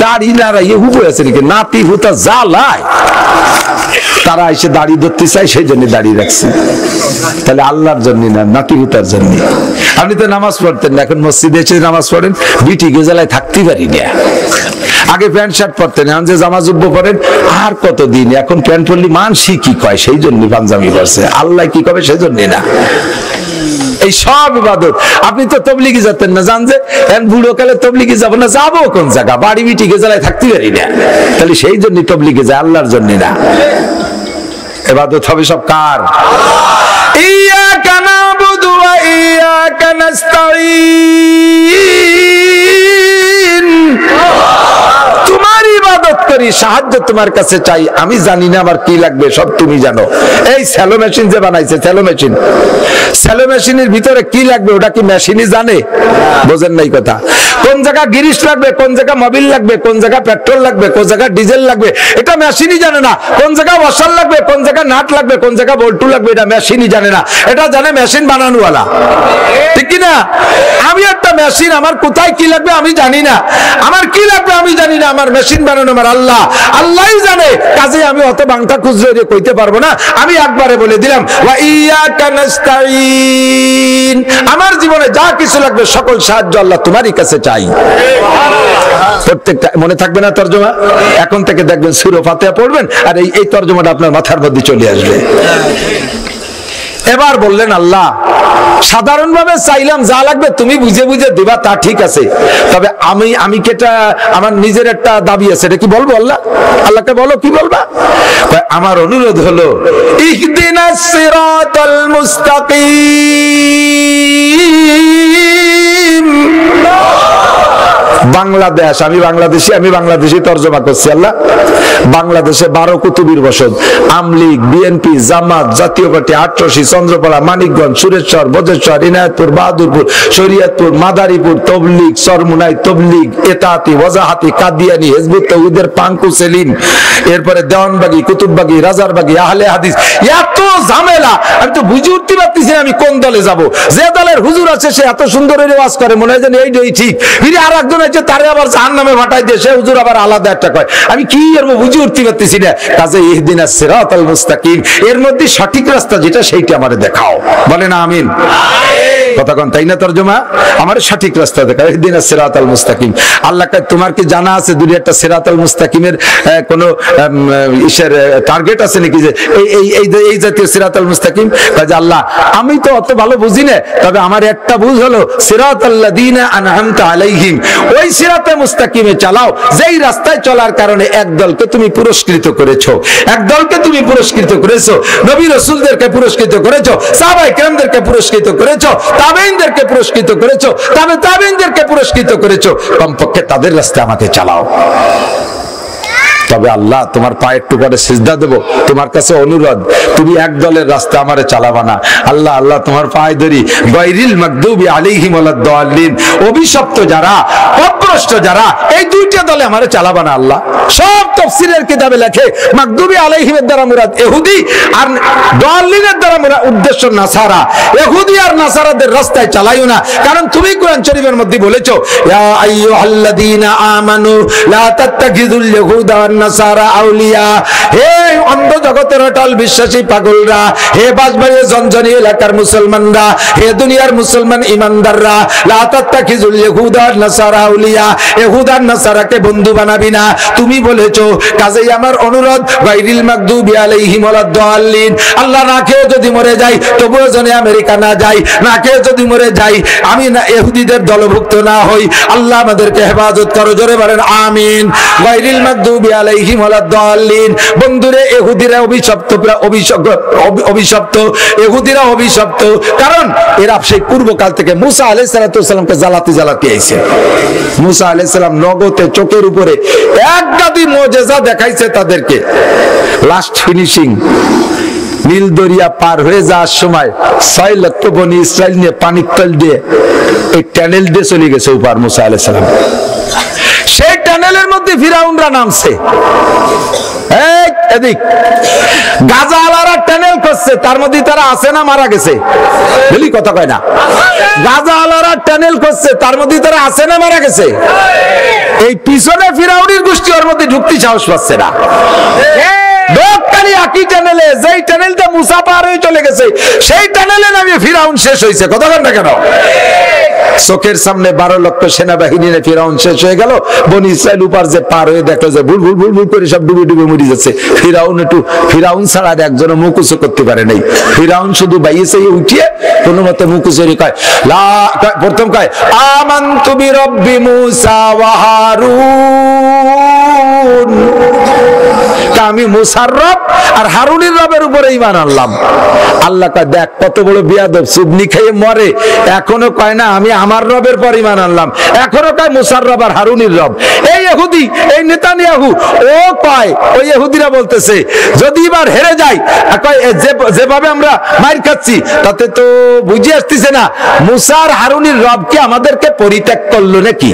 A: দাড়ি না হুবু আছে নাকি নাতি হুতা যা লাই, তারা এসে দাড়ি ধরতে চায়, সেই জন্য দাড়ি রাখছে। তাহলে আল্লাহর জন্য না, নাতি হুতার জন্য। আপনি তো নামাজ পড়তেন না, এখন মসজিদে এসে নামাজ পড়েন, বিটি গেজালায় থাকতে পারি না। আগে প্যান্ট শার্ট পরতেন, এখন যে জামা জুব্ব পরেন, আর কতদিন এখন প্যান্ট পরলি মানসি কি কয়, সেই জন্য পাঞ্জাবি পরছে, আল্লাহ কি কবে সেই জন্য না। এই সব ইবাদত। আপনি তো তবলিগি যেতেন না, জান যে বুড়ো কালে তবলিগি যাবো না, যাবো কোন জায়গা? বাড়ি বিটি গেজালায় থাকতে পারি না, তাহলে সেই জন্য তবলিগি যায়, আল্লাহর জন্য না। ইবাদত হবে সব কার? ইয়্যাকা না'বুদু ওয়া ইয়্যাকা নাস্তাঈন, তোমার ইবাদত করি, করি, সাহায্য তোমার কাছে চাই, আমি জানি না আমার কি লাগবে, সব তুমি জানো। এই স্যালো মেশিন যে বানাইছে, স্যালো মেশিন, স্যালো মেশিনের ভিতরে কি লাগবে ওটা কি মেশিনই জানে? বোঝেন নাই কথা। কোন জায়গা গিরিশ লাগবে, কোন জায়গা মোবিল লাগবে, কোন জায়গা পেট্রোল লাগবে, কোন জায়গা ডিজেল লাগবে, এটা মেশিনই জানে না। কোন জায়গা ওয়াশার লাগবে, কোন জায়গা নাট লাগবে, কোন জায়গা বল্টু লাগবে, এটা মেশিনই জানে না। এটা জানে মেশিন বানানোওয়ালা, ঠিক কি না? আমি একটা মেশিন, আমার কোথায় কি লাগবে আমি জানি না, আমার কি লাগবে আমি জানি না, আমার মেশিন বানানো আমার আল্লাহ, আল্লাহই জানে। কাজে আমি অত বাংটা খুচরো কইতে পারবো না। আমি একবারে বলে দিলাম ওয়া ইয়াকা নাস্তাইন, আমার জীবনে যা কিছু লাগবে সকল সাহায্য আল্লাহ তোমারই কাছে চাই। প্রত্যেকটা মনে থাকবে না তরজমা? এখন থেকে দেখবেন সূরা ফাতিহা পড়বেন আর এই তরজমাটা আপনার মাথার মধ্যে চলে আসবে। এবার বললেন আল্লাহ, সাধারণভাবে চাইলাম যা লাগবে তুমি বুঝে বুঝে দিবা, তা ঠিক আছে, তবে আমি কেটা আমার নিজের একটা দাবি আছে, এটা কি বলবো? আল্লাহ, আল্লাহকে বলো, কি বলবা? আমার অনুরোধ হলো ইহদিনাস সিরাতাল মুস্তাকিম। বাংলাদেশ, আমি বাংলাদেশি তরজমা করছি। আল্লাহ, বাংলাদেশে 12 কুতুবির বসত, আমলিগ, বিএনপি, জামাত, জাতীয় পার্টি, আটরশি, চন্দ্রপাড়া, মানিকগঞ্জ, সুরেশ্বর, বজেশ্বর, ইনায়তপুর, বাহাদুরপুর, শরীয়তপুর, মাদারীপুর, তবলিগ, সরমুনাই, তবলিগ, এতাতি, ওয়াজাহাতি, কাদিয়ানি, হিজবুত তাওহীদের পাঙ্কু সেলিম, এরপরে দেওয়ানবাগি, কুতুববাগি, রাজারবাগি, আহলে হাদিস, এত ঝামেলা। আমি তো বুঝে উঠতে পারতেছি না আমি কোন দলে যাব। যে দলের হুজুর আছে সে এত সুন্দর ওয়াজ করে, মনে হয় যেন এইটাই ঠিক, ফিরে আর একজন আছে তারে আবার জাহান্নামে ভাটাই দিয়ে সে হুজুর আবার আলাদা একটা কয়। আমি কি এর বুঝে উঠতে পারতেছি না। কাজে ইহদিনাস সিরাতাল মুস্তাকিম, এর মধ্যে সঠিক রাস্তা যেটা সেইটা আমারে দেখাও। বলেন আমিন। কথা কোন তাই না? তরজমা, আমার সঠিক রাস্তা দেখাও, ইহদিনাস সিরাতাল মুস্তাকিম। আল্লাহ কয় তোমার কি জানা আছে দুনিয়া একটা সিরাতাল মুস্তাকিমের কোন ইসের টার্গেট আছে নাকি, যে এই জাতীয় সিরাতাল মুস্তাকিম? কাজে আল্লাহ, আমি তো অত ভালো বুঝি না, তবে আমার একটা বুঝ হলো সিরাতাল্লাযীনা আনআমতা আলাইহিম, ওই সিরাতে মুস্তাকিমে চালাও যেই রাস্তায় চলার কারণে এক দলকে তুমি পুরস্কৃত করেছো, এক দলকে তুমি পুরস্কৃত করেছো, নবী রাসূলদেরকে পুরস্কৃত করেছো, সাহাবায়ে কেরামদেরকে পুরস্কৃত করেছো, তাবেঈনদেরকে পুরস্কৃত করেছো, তাবেঈনদেরকে পুরস্কৃত করেছো, কমপক্ষে তাদের রাস্তায় আমাকে চালাও। তবে আল্লাহ, তোমার পায়ের টুকারে সিজদা দেব, তোমার কাছে অনুরোধ, তুমি এক দলের রাস্তা আমারে চালাবা না। আল্লাহ, আল্লাহ তোমার পায়ে ধরি, গায়রিল মাগদুবি আলাইহিম ওয়ালাদ-দাল্লিন, অভিশপ্ত যারা, পথভ্রষ্ট যারা, এই দুইটা দলে আমারে চালাবা না। আল্লাহ, সব তাফসীরের কিতাবে লেখে মাগদুবি আলাইহিমের দ্বারা মুরাদ ইহুদি, আর দাল্লিনের দ্বারা মুরাদ উদ্দেশ্য নাসারা। ইহুদি আর নাসারাদের রাস্তায় চালাইও না, কারণ তুমি কোরআন শরীফের মধ্যে বলেছো ইয়া আইয়ুহাল্লাযীনা আমানু লা তাত্তাখিযুল ইয়াহুদা নাসারা আউলিয়া। হে অন্ধ জগতের অটল বিশ্বাসী পাগলরা, হে বাঁশবাড়িয়া জনজনী এলাকার মুসলমানরা, হে দুনিয়ার মুসলমান ইমানদাররা, লা তাত্তাখিযুল ইয়াহুদা নাসারা আউলিয়া, ইহুদা নাসারাকে বন্ধু বানাবি না তুমি বলেছো। কাজেই আমার অনুরোধ, গায়রিল মাগদুবি আলাইহিম ওয়ালাদ-দাল্লিন। আল্লাহ, না খেয়ে যদি মরে যাই তবুও যেন আমেরিকা না যাই, না খেয়ে যদি মরে যাই আমি না ইহুদিদের দলভুক্ত না হই। আল্লাহ আমাদেরকে হেফাজত করো, জোরে বলেন আমিন। গায়রিল মাগদুবি আলাইহিম ওয়ালাদ-দাল্লিন। বন্ধুরে, ইহুদিরা অভিশপ্ত, অভিশপ্ত, ইহুদিরা অভিশপ্ত, কারণ এরা সেই পূর্বকাল থেকে মুসা আলাইহিস সালামকে জ্বালাতে জ্বালাতে আইছে। মুসা আলাইহিস সালাম নগদে চোখের উপরে এক গাদি মুজিজা দেখাইছে তাদেরকে। লাস্ট ফিনিশিং, নীল দরিয়া পার হয়ে যাওয়ার সময় 6 লক্ষ বনি ইসরাইল নিয়ে পানির তল দিয়ে এই টানেল দিয়ে চলে গেছে উপর মুসা আলাইহিস সালাম। সেই টানেলের মধ্যে ফিরাউনরা নামছে। এদিক গাজা আলারা টানেল করছে, তার মধ্যে তারা আছে না মারা গেছে? বলি কথা কয় না। গাজা আলারা টানেল করছে, তার মধ্যে তারা আছে না মারা গেছে? এই পিছনে ফিরাউনের গোষ্ঠী ওর মধ্যে ঢুকতে সাহস পাচ্ছে না। একই টানেলে, যেই টানেলটা মুসা পার হয়ে চলে গেছে সেই টানেলে নামে ফিরাউন শেষ হয়েছে। কথা বলেন না কেন? চোখের সামনে 12 লক্ষ সেনাবাহিনী নিয়ে ফিরাউন শেষ হয়ে গেল। বনি ইসরাইল উপার যে পার হয়ে দেখলো যে ভুল ভুল ভুল ভুল করে সব ডুবে ডুবে মরে যাচ্ছে। ফিরাউন ছাড়া আর একজন মুকুচ করতে পারে নাই। ফিরাউন শুধু বাইয়েছে উঠিয়ে কোনো মতে মুকুচেরি কয়, প্রথম কয় আমানতু বিরব্বি মুসা ওয়া হারুন। তা আমি মুসার রব আর হারুনের রবের উপরে ঈমান আনলাম। আল্লাহ কয় দেখ কত বড় বিয়াদব, সুবনি খেয়ে মরে, এখনো কয় না আমি আমার রবের পর ঈমান আনলাম, এখনো কয় মুসার রব আর হারুনের রব। এই ইহুদি, এই নেতানিয়াহু, ও কয়, ওই ইহুদিরা বলতেছে যদি এবার হেরে যায়, কয় যেভাবে আমরা মাইর খাচ্ছি তাতে তো বুঝে আসতেছে না মুসার হারুনের রব কি আমাদেরকে পরিত্যাগ করলো নাকি।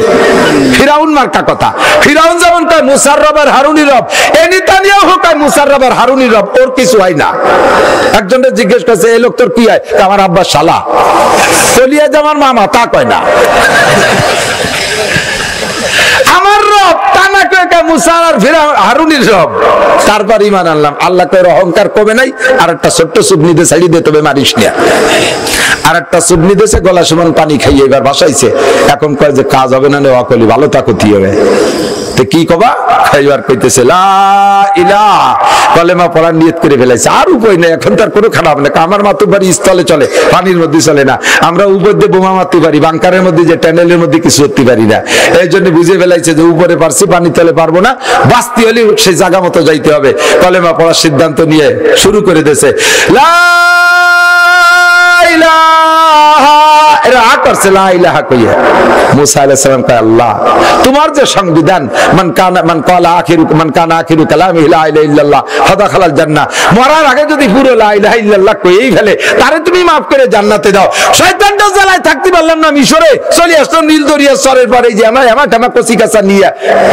A: ফিরাউন মার্কা কথা। ফিরাউন যেমন কয় মুসার রব আর হারুনের রব, এই নেতানিয়াহু কয় মুসার রব আর হারুনের রব, ওর কিছু হয় না। একজনের জিজ্ঞেস করছে এই লোক তোর কি হয়, আমার আব্বা শালা, চলিয়ে যাওয়ার মামা, তা কয় না। আমার রব তা না কয় মুসা আর হারুনের রব, তারপর ঈমান আনলাম। আল্লাহ কয় অহংকার কমে নাই, আর একটা ছোট্ট সুবনিতে ছাড়ি দে, তবে মারিস না। আর একটা সুবনি দেশে গলা সমান পানি খাইয়ে এবার ভাসাইছে, এখন কয় যে কাজ হবে না, অকলি ভালো তা ক্ষতি হবে। তো কি কবা, খাইবার কইতেছে লা ইলাহা, কলেমা পড়ার নিয়ত করে ফেলাইছে। আর উপায় নেই, এখন তার কোনো খারাপ না। আমার মাতু বাড়ি স্থলে চলে, পানির মধ্যে চলে না। আমরা উপর দিয়ে বোমা মারতে পারি, বাংকারের মধ্যে যে ট্যানেলের মধ্যে কিছু করতে পারি না। এই জন্য বুঝে ফেলাইছে যে উপরে পারছি, পানি তলে পারবো না, বাঁচতে হলে সেই জায়গা মতো যাইতে হবে। কলেমা পড়ার সিদ্ধান্ত নিয়ে শুরু করে দিয়েছে লা ইলাহা, এরা করছে লা ইলাহা কইয়া। মুসা আলাইহিস সালাম কয় আল্লাহ তোমার যে সংবিধান, মান কালা আখিরু কালামিহি লা ইলাহা ইল্লাল্লাহ ফাদাখালাল জান্নাহ, মরার আগে যদি পুরো লা ইলাহা ইল্লাল্লাহ কইই ফেলে তারে তুমি maaf করে জান্নাতে দাও। শয়তানটা জ্বালায় থাকতে পারলাম না মিশরে, চলে আসলো নীল দরিয়া সরের পারে, যে আমার কচি কাঁচা নিয়ে,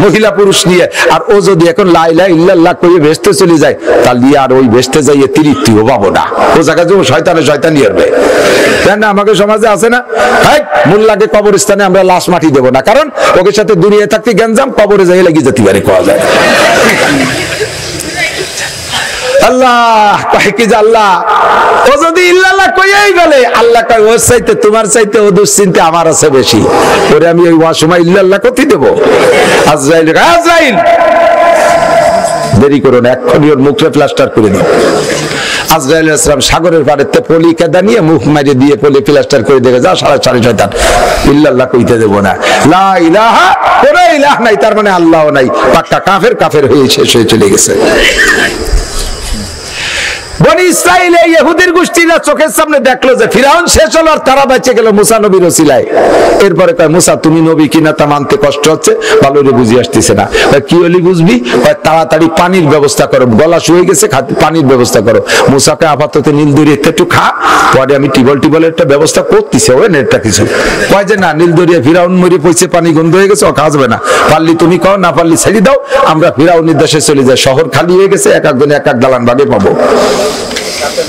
A: মহিলা পুরুষ নিয়ে। আর ও যদি এখন লা ইলাহা ইল্লাল্লাহ কইয়ে ভেস্তে চলে যায়, তাহলে আর ওই ভেস্তে যাইয়ে তৃপ্তিও পাবো না। ও জায়গা যে শয়তানি হবে। কেন আমাকে সমাজে আছে না, মোল্লাকে কবরস্থানে আমরা লাশ মাটি দেব না, কারণ ওকে সাথে দুনিয়ায় থাকতে গ্যাঞ্জাম, কবরে যাই লাগি যেতে পারে, কোয়া যায়। আল্লাহ কয় কি যে আল্লাহ ও যদি ইল্লাল্লাহ কইয়াই বলে, আল্লাহ কয় ওর চাইতে তোমার চাইতে ও দুশ্চিন্তা আমার আছে বেশি, ওরে আমি ওই সময় ইল্লাল্লাহ কোথায় দেব। আজরাইল দেরি করো না, এক্ষুনি ওর মুখে প্লাস্টার করে দিও। আজরাইল আলাইহিস সালাম সাগরের পাড়েতে পলি কেদা নিয়ে মুখ মারিয়ে দিয়ে পলি প্লাস্টার করে দেখে যা সাড়ে শয়তান, ইল্লাল্লাহ কইতে দেব না। লা ইলাহা, কোন ইলাহ নাই, তার মানে আল্লাহ নাই, পাক্কা কাফের হয়ে শেষ হয়ে চলে গেছে। বনি ইসরাইল এই ইহুদির গোষ্ঠীরা চোখের সামনে দেখলো যে ফিরাউন শেষ হলো আর তারা বেঁচে গেল মুসা নবীর ওসিলায়। এরপরে কয় মুসা তুমি নবী কিনা তা মানতে কষ্ট হচ্ছে, ভালো করে বুঝে আসতেছে না। কি হলি বুঝবি, তাড়াতাড়ি পানির ব্যবস্থা করো, গলা শুয়ে গেছে, পানির ব্যবস্থা করো। মুসাকে আপাতত নীল দরিয়া একটু খা, পরে আমি টিবলের একটা ব্যবস্থা করতেছি, ওই নেটটা কিছু কয় যে না নীল দরিয়া ফিরাউন মরে পড়ছে, পানি গন্ধ হয়ে গেছে, ও খাওয়া যাবে না, পারলি তুমি খাও, না পারলি ছেড়ে দাও, আমরা ফিরাউনের দেশে চলে যাই, শহর খালি হয়ে গেছে, এক একজন এক এক দালান ভাগে পাবো।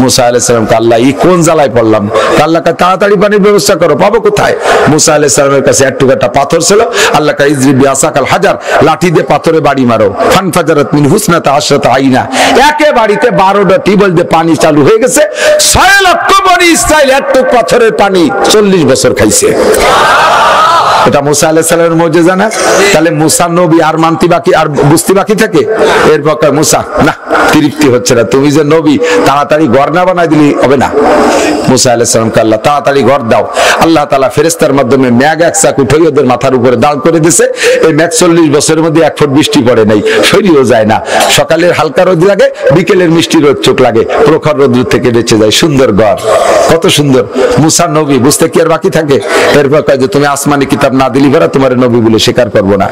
A: মুসা আলাইহিস সালাম কে আল্লাহ এই কোন জ্বালায় পড়লাম, আল্লাহ কে তাড়াতাড়ি পানির ব্যবস্থা করো, পাবো কোথায়। মুসা আলাইহিস সালামের কাছে এক টুকরা পাথর ছিল, আল্লাহ কে ইজরি বিআসাকাল হাজার, লাঠি দিয়ে পাথরে বাড়ি মারো, ফানফাজারাত মিন হুসনাতা আশরাতা আইনা, একে বাড়িতে 12টা টিউবওয়েল দিয়ে পানি চালু হয়ে গেছে। 6 লক্ষ বনি ইসরাইল একটু পাথরের পানি 40 বছর খাইছে। এটা মুসা আলাইহিস সালামের মুজিজা না? তাহলে মুসা নবী আর মানতি বাকি, আর বুঝতে বাকি থাকে। এরপর কয় মুসা না, তৃপ্তি হচ্ছে না, তুমি যে নবী তাড়াতাড়ি ঘর না বানাই দিলি হবে না। মুসা আলাইহিস সালামকে আল্লাহ তাড়াতাড়ি ঘর দাও। আল্লাহ তাআলা ফেরেশতার মাধ্যমে মেঘ এক চাক উঠাই ওদের মাথার উপরে দাঁড় করে দিয়েছে। এই মেঘ 40 বছরের মধ্যে 1 ফুট বৃষ্টি পড়ে নাই, সরিয়েও যায় না। সকালের হালকা রোদ লাগে, বিকেলের মিষ্টি রোদ চোখ লাগে, প্রখর রোদ থেকে বেঁচে যায়। সুন্দর ঘর, কত সুন্দর। মুসা নবী বুঝতে কি আর বাকি থাকে? এরপর কয় যে তুমি আসমানি কিতাব না দিলি ভরা তোমার নবী বলে স্বীকার করবো না।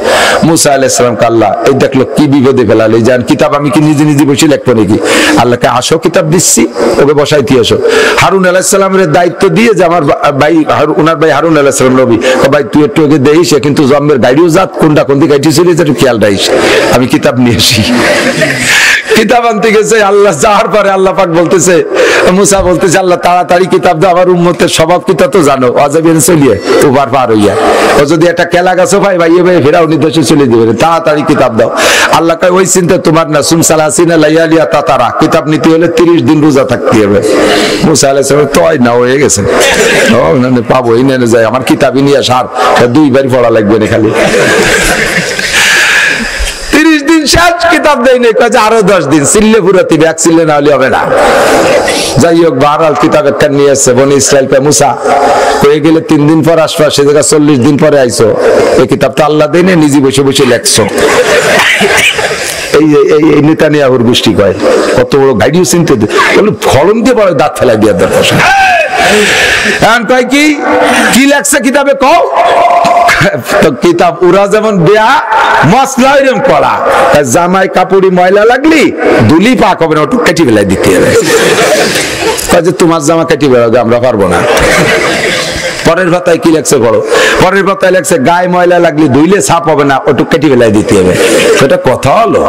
A: মুসা আলাইহিস সালামকে আল্লাহ এই দেখলো কি বিপদে ফেলালে, জান কিতাব আমি কি নিজে নিজে বসে লিখবো নাকি? আল্লাহকে আসো কিতাব দিচ্ছি, ওকে বসাইতে আসো। হারুন আলাইহিস সালামের দায়িত্ব দিয়ে যে আমার ভাই ওনার ভাই হারুন আলাইহিস সালাম নবী, ভাই তুই একটু ওকে দেখিস, কিন্তু জম্মের গাড়িও জাত কোনটা কোন দিকে গাড়ি চলে একটু খেয়াল রাখিস, আমি কিতাব নিয়ে আসি। কিতাব আনতে গেছে, আল্লাহ যাওয়ার পরে আল্লাহ পাক বলতেছে, মুসা বলতেছে আল্লাহ তাড়াতাড়ি কিতাব দাও, আমার উম্মতের স্বভাব কিতাব তো জানো, অজাবেন চলিয়ে ওপার পার হইয়া, ও যদি একটা কেলা গাছ ভাই ভাই ভাই ফেরাউনির দেশে চলে দেবে, তাড়াতাড়ি কিতাব দাও। আল্লাহ কয় ওই চিন্তা তোমার না, সুম সালাসিনা লাইয়ালিয়া তাতারা, কিতাব নিতে হলে 30 দিন রোজা থাকতে হবে। মুসা আলাইহিস সালাম তয় না হয়ে গেছে, ও না পাবো এই নেনে যায়, আমার কিতাবই নিয়ে সার 2 বার পড়া লাগবে না খালি। 30 দিন শেষ, কিতাব দেয় নাই, কয় যে আরো 10 দিন, চিল্লে ফুরাতি, এক চিল্লে না হলে হবে না। যাই হোক, বাহরাল কিতাব একটা নিয়ে এসছে, বনি ইসরাইল কে মুসা হয়ে গেলে 3 দিন পর আসবা, সে জায়গা 40 দিন পরে আইসো, এই কিতাব তো আল্লাহ দেয় না, নিজে বসে বসে লেখছো। এই নেতানিয়াহুর গোষ্ঠী কয়, কত বড় গাইডিও চিনতে ফলন দিয়ে বড় দাঁত ফেলাই দিয়ে দরকার। এখন কয় কি লেখছে কিতাবে, কও। তো কিতাব ওরা যেমন বেয়া মশলা এরকম করা, জামাই কাপড়ি ময়লা লাগলি দুলি পাক হবে না, ওটু কেটে বেলায় দিতে হবে। তোমার জামা কেটে বেলাবে, আমরা পারবো না। পরের পাতায় কি লেখছে পড়ো, পরের পাতায় লেখছে গায়ে ময়লা লাগলে ধুইলে ছাপ হবে না, ওটু কেটে বেলায় দিতে হবে। সেটা কথা হলো?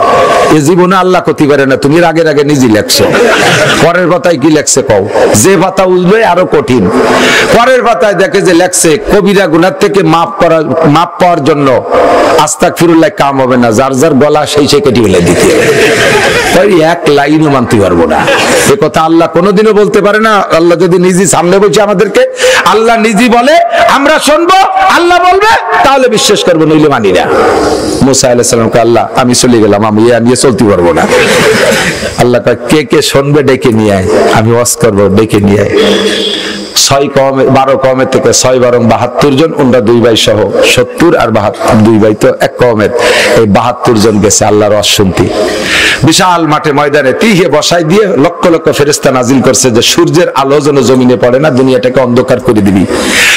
A: এ জীবনে আল্লাহ ক্ষতি করে না, তুমি আগে নিজে লেখছো। পরের পাতায় কি লেখছে কও, যে পাতা উঠবে আরো কঠিন। পরের পাতায় দেখে যে লেখছে কবিরা গুনাহ থেকে মাফ পাওয়ার জন্য আস্তাগফিরুল্লাহ কাম হবে না, যার যার গলা সেই কেটে বেলায় দিতে হবে। তাই এক লাইনও মানতে পারবো না, এ কথা আল্লাহ কোনোদিনও বলতে পারে না। আল্লাহ যদি নিজে সামনে বলছে আমাদেরকে, আল্লাহ নিজে বলে আমরা শুনবো, আল্লাহ বলবে তাহলে বিশ্বাস করবো, নইলে মানি না। মুসা আলাইহিস সালামকে আল্লাহ আমি চলে গেলাম, আমি নিয়ে চলতে পারবো না। আল্লাহ কে কে শুনবে ডেকে নিয়ে আয়, আমি ওয়াজ করবো, ডেকে নিয়ে আয়। 12 কওমের থেকে 6 বারং 72 জন, ওনারা 2 ভাই সহ 70 আর 2 ভাই তো এক কওমের, এই 72 জন গেছে আল্লাহর ওয়াজ শুনতে। বিশাল মাঠে ময়দানে তিহে বসাই দিয়ে লক্ষ লক্ষ ফেরেশতা নাজিল করছে যে সূর্যের আলো যেন জমিনে পড়ে না, দুনিয়াটাকে অন্ধকার করে দিবি।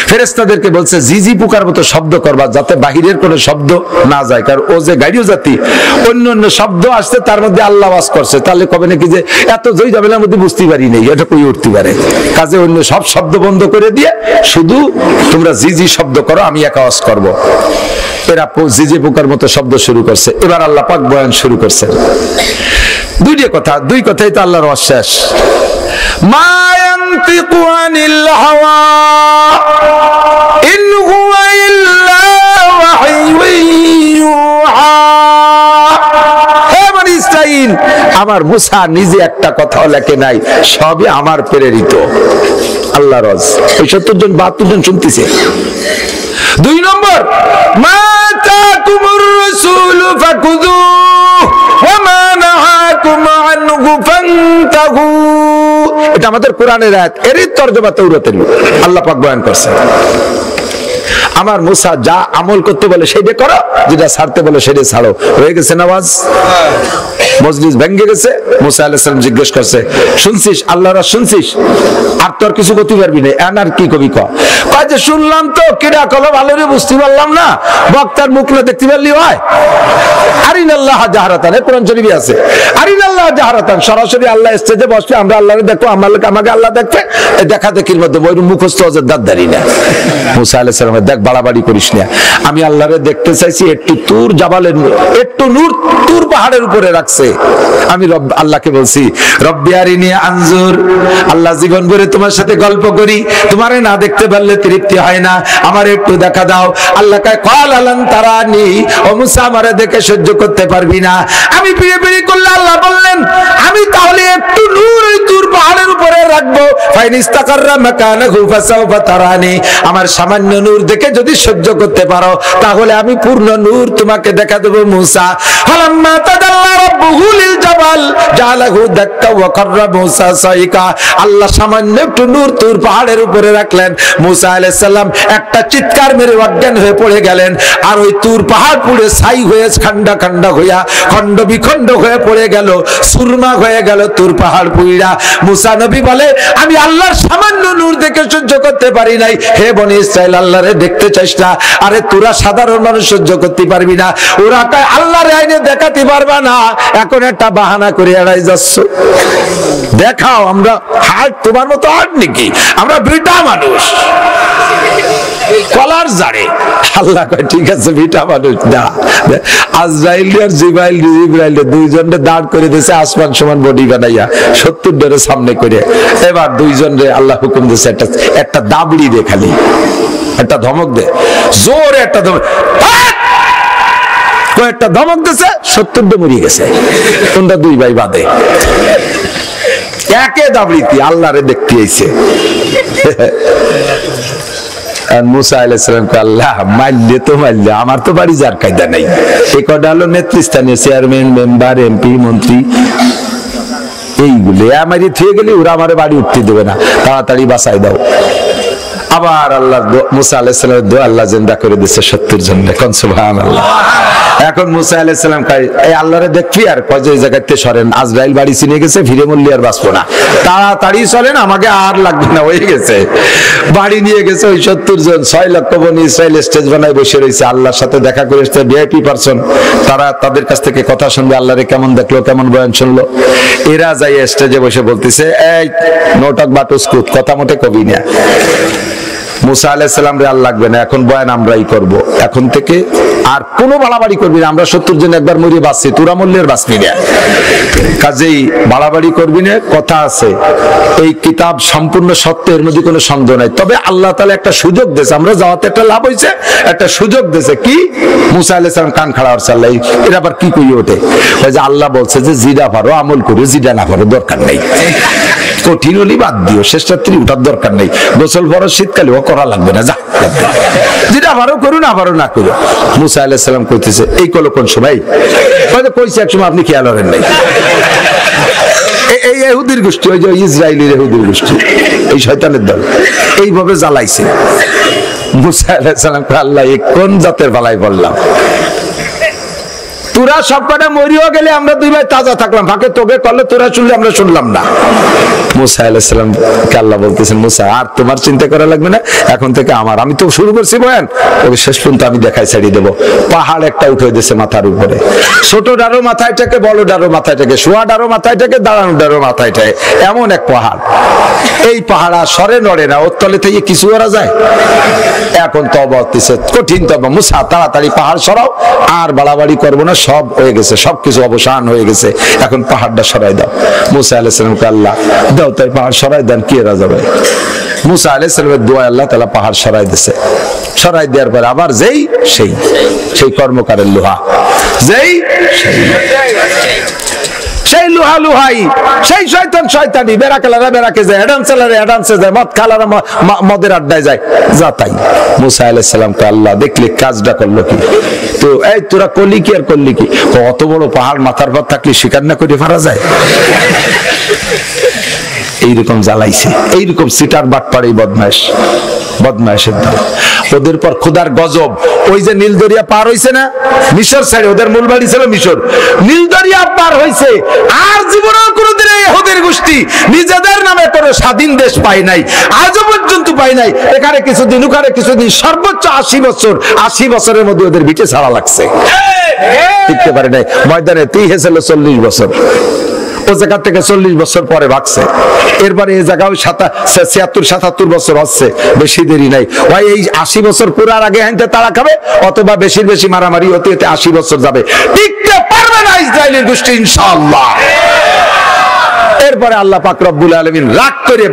A: ফেরেশতাদেরকে বলছে ঝিঝি পোকার মতো শব্দ করবা, যাতে বাহিরের কোনো শব্দ না যায়, কারণ ও যে গাড়িও জাতি, অন্য শব্দ আসছে তার মধ্যে আল্লাহ ওয়াজ করছে, তাহলে কবে নাকি যে এত জয় ঝামেলার মধ্যে বুঝতে পারি নেই, এটা কই উঠতে পারে। কাজে অন্য সব শব্দ বন্ধ করে দিয়ে শুধু তোমরা ঝিঝি শব্দ করো, আমি একা ওয়াজ করবো। এরা ঝিঝি পোকার মতো শব্দ শুরু করছে। এবার আল্লাহ পাক বয়ান শুরু করছেন। দুই কথাই তো আল্লাহর ওয়াজ শেষ। মা ইয়ানতিকু আনিল হাওয়া ইন হুয়া ইল্লা ওয়াহয়ুন ইউহা। হে বনি ইসরাইল, আমার মুসা নিজে একটা কথাও লেখে নাই, সবই আমার প্রেরিত। আল্লাহর ওয়াজ এই 70 জন 72 জন শুনতেছে। 2 নম্বর, মা তাকুমুর রাসূল ফাকুযু ওয়া মা নাহাকুম আনহু ফান্তাহু। এটা আমাদের কোরআনের আয়াত, এরই তরজমা তাওরাতের আল্লাহ পাক বয়ান করছে। আমার মুসা যা আমল করতে বলে সেটা করো, যেটা ছাড়তে বলে সেটা ছাড়ো। হয়ে গেছে নামাজ, মজলিস ভেঙে গেছে। মুসা আলাইহিস সালাম জিজ্ঞেস করছে, শুনছিস আল্লাহর শুনছিস, আর তোর কিছু করতে পারবি না, আর কি কবি কয় যে শুনলাম তো, কিরা কলো ভালো রে বুঝতে পারলাম না, বক্তার মুখ না দেখতে পারলি হয়। আরিনাল্লাহ জাহরাতান, কোরআন শরীফে আছে, আরিনাল্লাহ জাহরাতান, সরাসরি আল্লাহ স্টেজে বসলে আমরা আল্লাহরে দেখো, আমাকে আল্লাহ দেখবে। এই দেখা দেখির মধ্যে ওই মুখস্থ ওদের দাঁতদারি না। মুসা আলাইহিস সালাম দেখ বাড়াবাড়ি করিস না, আমি আল্লাহরে দেখতে চাইছি, একটু তুর জাবালের একটু নূর তুর পাহাড়ের উপরে রাখছে। আমি আল্লাহকে বলছি রব্বি আরিনি আনজুর, আল্লাহ জীবন ভরে তোমার সাথে গল্প করি, তোমারে না দেখতে পারলে তৃপ্তি হয় না, আমার একটু দেখা দাও। আল্লাহ কয় ক্বাল আলান তারানি, ও মুসা আমারে দেখে সহ্য করতে পারবি না। আমি পিড়ে পিড়ে করলে আল্লাহ বললেন আমি তাহলে একটু নূর ওই তুর পাহাড়ের উপরে রাখবো, ফাইন ইস্তাকাররা মাকানাহু ফাসাওফা তারানি। আমার সামান্য নূর দেখে যদি সহ্য করতে পারো তাহলে আমি পূর্ণ নূর তোমাকে দেখা দেব। মুসা ফালাম্মা তাদাল্লা রাব্বুহু লিল জাবাল জালাহু দাক্কা ওয়া কাররা মুসা সাইকা। আল্লাহ সামান্য একটু নূর তুর পাহাড়ের উপরে রাখলেন, মুসা আলাইহিস সালাম একটা চিৎকার মেরে অজ্ঞান হয়ে পড়ে গেলেন। আর ওই তুর পাহাড় পুড়ে ছাই হয়ে খান্ডা খান্ডা হইয়া খণ্ড বিখণ্ড হয়ে পড়ে গেল, সুরমা হয়ে গেল তুর পাহাড় পুইরা। মুসা নবী বলে আমি আল্লাহর সামান্য নূর দেখে সহ্য করতে পারি নাই। হে বনি ইসরাইল, আল্লাহরে দেখতে চাইস না? আরে তোরা সাধারণ মানুষ সহ্য করতে পারবি না, ওরা কয় আল্লাহর আইনে দেখাতে পারবা না, এখন একটা বাহানা করে এড়াই যাচ্ছ। দেখাও, আমরা হাট তোমার মতো হাট নাকি? আমরা বিটা মানুষ, কলার জাড়ে। আল্লাহ কয় ঠিক আছে বিটা মানুষ না। আজরাইল আর জিবরাইল দুইজনে দাঁড় করে দিয়েছে আসমান সমান বডি বানাইয়া 70 ডের সামনে করে। এবার দুইজনে আল্লাহ হুকুম দিয়েছে একটা দাবড়ি দে, খালি একটা ধমক দে, জোরে একটা ধমক, কয়েকটা ধমক দিয়েছে, 70 ডে মরিয়ে গেছে। তোমরা 2 ভাই বাদে একে দাবড়িতে আল্লাহরে দেখতে আইছে। মুসা আলাইহিস সালামকে আল্লাহ মারলে তো মারলে, আমার তো বাড়ি যার কায়দা নাই। এই কটা হলো নেতৃস্থানীয় চেয়ারম্যান, মেম্বার, এমপি, মন্ত্রী, এইগুলো আমারই থুয়ে গেলে ওরা আমার বাড়ি উঠতে দেবে না, তাড়াতাড়ি বাঁচাই দাও। আবার আল্লাহ মুসা আলাইহিস সালামের দোয়া আল্লাহ জিন্দা করে দিচ্ছে 70 জন। কোন সুবহানাল্লাহ। এখন মুসা আলাইহিস সালাম কয় এই আল্লাহরে দেখবি আর কয় যে জায়গাতে সরেন, আজরাইল বাড়ি চিনে গেছে, ফিরে মরলি আর বাঁচবো না, তাড়াতাড়ি চলেন, আমাকে আর লাগবে না, হয়ে গেছে। বাড়ি নিয়ে গেছে ওই 70 জন। 6 লক্ষ বনি ইসরাইল স্টেজ বানায় বসে রয়েছে, আল্লাহর সাথে দেখা করে এসেছে, ভিআইপি পারসন, তারা তাদের কাছ থেকে কথা শুনবে, আল্লাহরে কেমন দেখলো, কেমন বয়ান শুনলো। এরা যাই স্টেজে বসে বলতেছে, এই নোটক বাটুসকুত, কথা মতে কবি না। মুসা আলাইহিস সালাম রে আর লাগবে না, এখন বয়ান আমরাই করব, এখন থেকে আর কোনো বাড়াবাড়ি করবি না, আমরা 70 জন একবার মরে বাঁচছি, তোরা মরলের বাঁচবি না, কাজেই বাড়াবাড়ি করবি না। কথা আছে এই কিতাব সম্পূর্ণ সত্য, এর মধ্যে কোনো সন্দেহ নাই। তবে আল্লাহ তাআলা একটা সুযোগ দিয়েছে, আমরা যাওয়াতে একটা লাভ হয়েছে, একটা সুযোগ দিয়েছে। কি? মুসা আলাইহিস সালাম কান খাড়া করছে, আল্লাহ এর আবার কি কই ওঠে, ওই যে আল্লাহ বলছে যে জিরা পারো আমল করো, জিরা না পারো দরকার নেই, কঠিন হলি বাদ দিও, শেষ রাত্রি উঠার দরকার নেই, গোসল ফরজ শীতকালে ও করা লাগবে না, যা যেটা পারো করো, না পারো না করো। মুসা আলাইহিস সালাম কইতেছে এই কল কোন সময়, হয়তো কইছে এক সময়, আপনি খেয়াল করেন নাই। এই ইহুদির গোষ্ঠী, ওই যে ইসরায়েলের ইহুদির গোষ্ঠী, এই শয়তানের দল এইভাবে জ্বালাইছে। মুসা আলাইহিস সালাম কয় আল্লাহ কোন জাতের বালাই বললাম, তোরা সব কটা মরিও গেলে আমরা দুই ভাই তাজা থাকলাম, ফাঁকে তোকে করলে তোরা শুনলে আমরা শুনলাম না। মুসা আলাইহিস সালাম কে আল্লাহ বলতেছেন, মুসা আর তোমার চিন্তা করা লাগবে না, এখন থেকে আমার, আমি তো শুরু করছি বয়ান, ওই শেষ পর্যন্ত আমি দেখাই ছাড়িয়ে দেবো। পাহাড় একটা উঠে দিয়েছে মাথার উপরে, ছোট ডারো মাথায় থাকে, বড় ডারো মাথায় থাকে, শোয়া ডারো মাথায় থাকে, দাঁড়ানো ডারো মাথায় থাকে, এমন এক পাহাড়। এই পাহাড় আর সরে নড়ে না, ওর তলে থেকে কিছু করা যায়? এখন তওবা হচ্ছে, কঠিন তওবা। মুসা তাড়াতাড়ি পাহাড় সরাও, আর বাড়াবাড়ি করবো না, সব হয়ে গেছে, সবকিছু অবসান হয়ে গেছে, এখন পাহাড়টা সরাই দাও। মুসা আলাইহিস সালামকে আল্লাহ দাও তাই পাহাড় সরাই দেন, কি এরা যাবে? মুসা আলাইহিস সালামের দোয়া আল্লাহ তাআলা পাহাড় সরাই দিয়েছে। সরাই দেওয়ার পর আবার যেই সেই কর্মকারের লোহা, সেই লোহা লোহাই, সেই শয়তান শয়তানি, বেরাকেলারা বেরাকে যায়, অ্যাডামসেলারে অ্যাডামসে যায়, মদ খালারা মদের আড্ডায় যায়, যা তাই। মুসা আলাইহিস সালামকে আল্লাহ দেখলে কাজটা করলো কি, তো এই তোরা করলি কি আর করলি কি, অত বড় পাহাড় মাথার পর থাকলে স্বীকার না করে পারা যায়? এইরকম জ্বালাইছে, এইরকম সিটার বাটপাড়ি বদমাইশের দল। ওদের পর খোদার গজব, ওই যে নীল দরিয়া পার হইছে না, মিশর সাইডে ওদের মূল বাড়ি ছিল মিশর, নীল দরিয়া পার হইছে, আর জীবনেও কোনোদিন ওদের গোষ্ঠী নিজেদের নামে কোনো স্বাধীন দেশ পায় নাই, আজও পর্যন্ত পায় নাই। এখানে কিছুদিন, ওখানে কিছুদিন, সর্বোচ্চ 80 বছরের মধ্যে ওদের বিটে ছাড়া লাগছে, টিকতে পারে নাই। ময়দানে 40 বছর, ও জায়গা থেকে 40 বছর পরে ভাগছে। এরপরে এই জায়গাও 76-77 বছর হচ্ছে, বেশি দেরি নাই। ভাই এই 80 বছর পুরার আগে হাইতে তারা খাবে, অথবা বেশি মারামারি হতে হতে 80 বছর যাবে, টিকতে পারবে না ইসরায়েলের গোষ্ঠী ইনশাআল্লাহ। এরপরে আল্লাহ পাক রব্বুল আলামিন রাগ করে